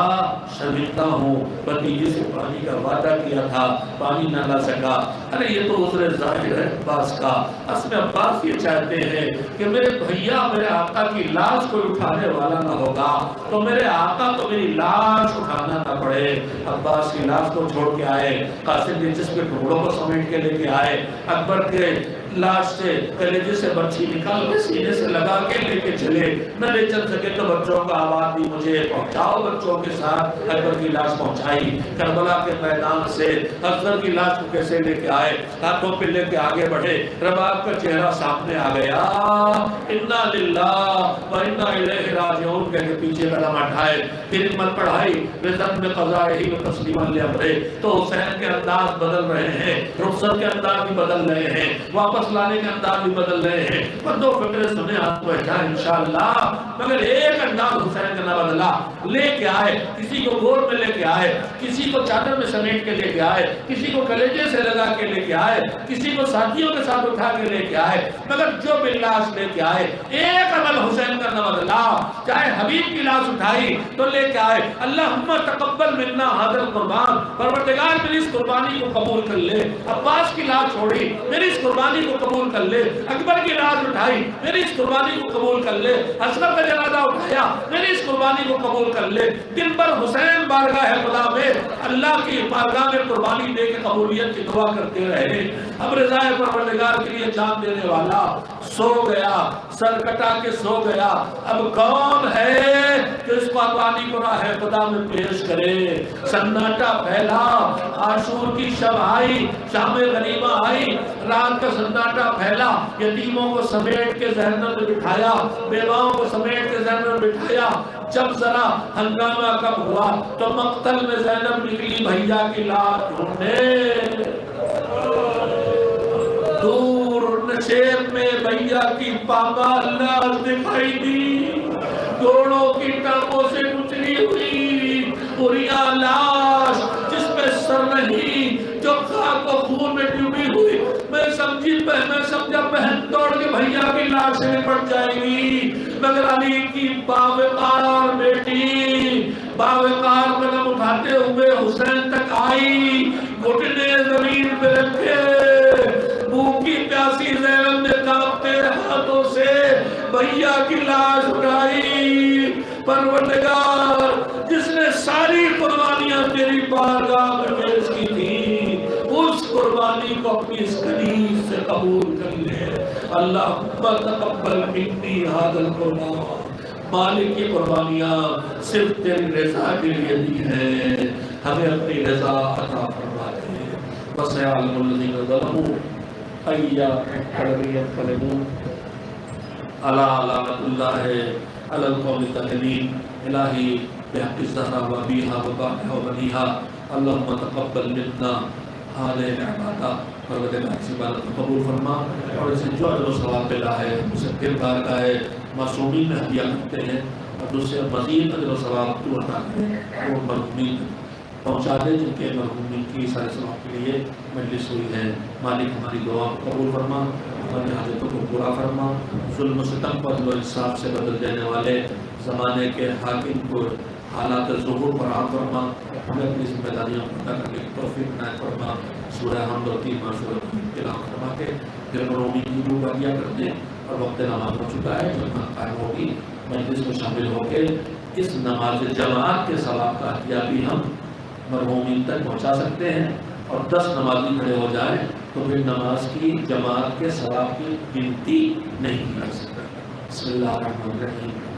شرمندہ ہوں، بھتیجے سے پانی کا وعدہ کیا تھا، پانی نہ لا سکا۔ ارے یہ تو عذر ظاہر ہے عباس کا۔ اصل عباس یہ چاہتے ہیں کہ میرے بھیا میرے آقا کی لاش کوئی اٹھانے والا نہ ہوگا تو میرے آقا کو میری لاش اٹھانا نہ پڑے۔ عباس کی لاش کو چھوڑ کے آئے، قاسم نے جس کے ٹکڑوں کو سمیٹ کے لے کے آئے، اکبر کے لاش سے کلیجے سے برچھی نکال کے سینے سے لگا کے لے کے چلے، نہ لے چل سکے تو بچوں کا آواز دی مجھے پہنچاؤ، بچوں کے ساتھ اکبر کی لاش پہنچائی۔ کربلا کے میدان سے اصغر کی لاش کو کیسے لے کے آئے، ہاتھوں پہ لے کے آگے بڑھے، رباب کا چہرہ سامنے آ گیا، انا للہ و انا الیہ راجعون کہہ کے پیچھے قدم اٹھائے، پھر ہمت پڑھائی، رضا میں قضائہ و تسلیما لامرہ۔ تو حسین کے انداز بدل رہے ہیں، رخصت کے انداز بھی بدل رہے ہیں، واپس لانے کے انداز بھی بدل رہے ہیں، پر دو فکرے سنے آپ کو ہے انشاءاللہ، مگر ایک انداز حسین کا نہ بدلا۔ لے کے آئے، کسی کو گود میں لے کے آئے، کسی کو چادر میں سمیٹ کے لے کے آئے، کسی کو کلیجے سے لگا کے لے کے آئے، کسی کو ساتھیوں کے ساتھ اٹھا کے لے کے آئے، مگر جو بھی لاش لے کے آئے ایک عمل حسین کا نہ بدلا۔ چاہے حبیب کی لاش اٹھائی تو لے کے آئے، اللہم تقبل منا ھذا القربان، پروردگار میری اس قربانی کو قبول کر لے۔ عباس کی لاش چھوڑی، میری اس قربانی کو قبول کر لے۔ اکبر کی لاش اٹھائی، میری اس قربانی کو قبول کر لے۔ اصغر کا جنازہ اٹھایا، میری اس قربانی کو قبول کر لے۔ دن بھر حسین بارگاہ خدا میں اللہ کی بارگاہ میں قربانی دے کے قبولیت کی دعا کرتے رہے۔ اب رضا پروردگار کے لیے جان دینے والا سو گیا، سر کٹا کے سو گیا۔ اب کون ہے جو اس قربانی کو راہ خدا میں پیش کرے۔ سناٹا پھیلا، عاشور کی شب آئی، شام غنیمہ آئی، رات کا سناٹا پھیلا، یتیموں کو سمیٹ کے زہنم میں بٹھایا، بیواؤں کو سمیٹ کے زہنم میں بٹھایا۔ جب ذرا ہنگامہ کم ہوا تو مقتل میں زینب نکلی بھیا کی لاش ڈھونڈنے۔ دور نشیب میں بھیا کی پامال لاش دکھائی دی، گھوڑوں کی ٹانگوں سے کچلی ہوئی پوریا لاش جس پہ سر نہیں، جو خاک و خون میں ڈوبی ہوئی۔ میں سمجھا بہن دوڑ کے بھیا کی لاش سے نپٹ جائے گی، مگر علی کی باوقار بیٹی باوقار قدم اٹھاتے ہوئے حسین تک آئی، گھٹنے زمین پہ رکھے، بھوکی پیاسی زینب نے کانپتے ہاتھوں سے بھیا کی لاش اٹھائی۔ پروردگار، جس نے ساری قربانیاں تیری بارگاہ میں پیش کی تھی، اس قربانی کو اپنی اس کنیز سے قبول کر لے۔ اللہم تقبل منی ھذا القربان۔ مالک کی قربانیاں صرف تیری رضا کے لیے دی ہیں، ہمیں اپنی رضا عطا فرما دے۔ وَسَيَعْلَمُ الَّذِينَ ظَلَمُوا أَيَّ مُنقَلَبٍ يَنقَلِبُونَ۔ الا لعنت اللہ علی القوم الظالمین۔ الہی بحق الزہرا و ابیہا و بانہا و بنیہا، اللہم تقبل منا هذه العبادہ۔ پروردگار اس عبادت کو قبول فرما اور اسے جو اجر و ثواب ملا ہے اسے پھر بارگاہ معصومین میں ہدیہ کرتے ہیں، اور دوسرے مزید اجر و ثواب تو عطا کرے، وہ مرحومین پہنچا دے جن کے مرحومین کی سارے ثواب کے لیے مجلس ہوئی ہے۔ مالک ہماری دعا کو قبول فرما، ہماری حاجتوں کو پورا فرما، ظلم و ستم پر عدل و انصاف سے بدل دینے والے زمانے کے حاکم کو حالات ظہور پر عام فرما، ہمیں اپنی ذمہ داریاں پورا کرنے کی توفیق عنایت فرما۔ سورہ حمد و تیمہ سورہ تلاوت فرما کے پھر مرحومین کی روح عطیہ کر دیں، اور وقت نماز ہو چکا ہے، جماعت قائم ہوگی، مجلس میں شامل ہو کے اس نماز جماعت کے ثواب کا عطیہ بھی ہم مرحومین تک پہنچا سکتے ہیں، اور 10 نمازی کھڑے ہو جائیں تو پھر نماز کی جماعت کے ثواب کی گنتی نہیں کر سکتے۔ بسم اللہ الرحمن الرحیم۔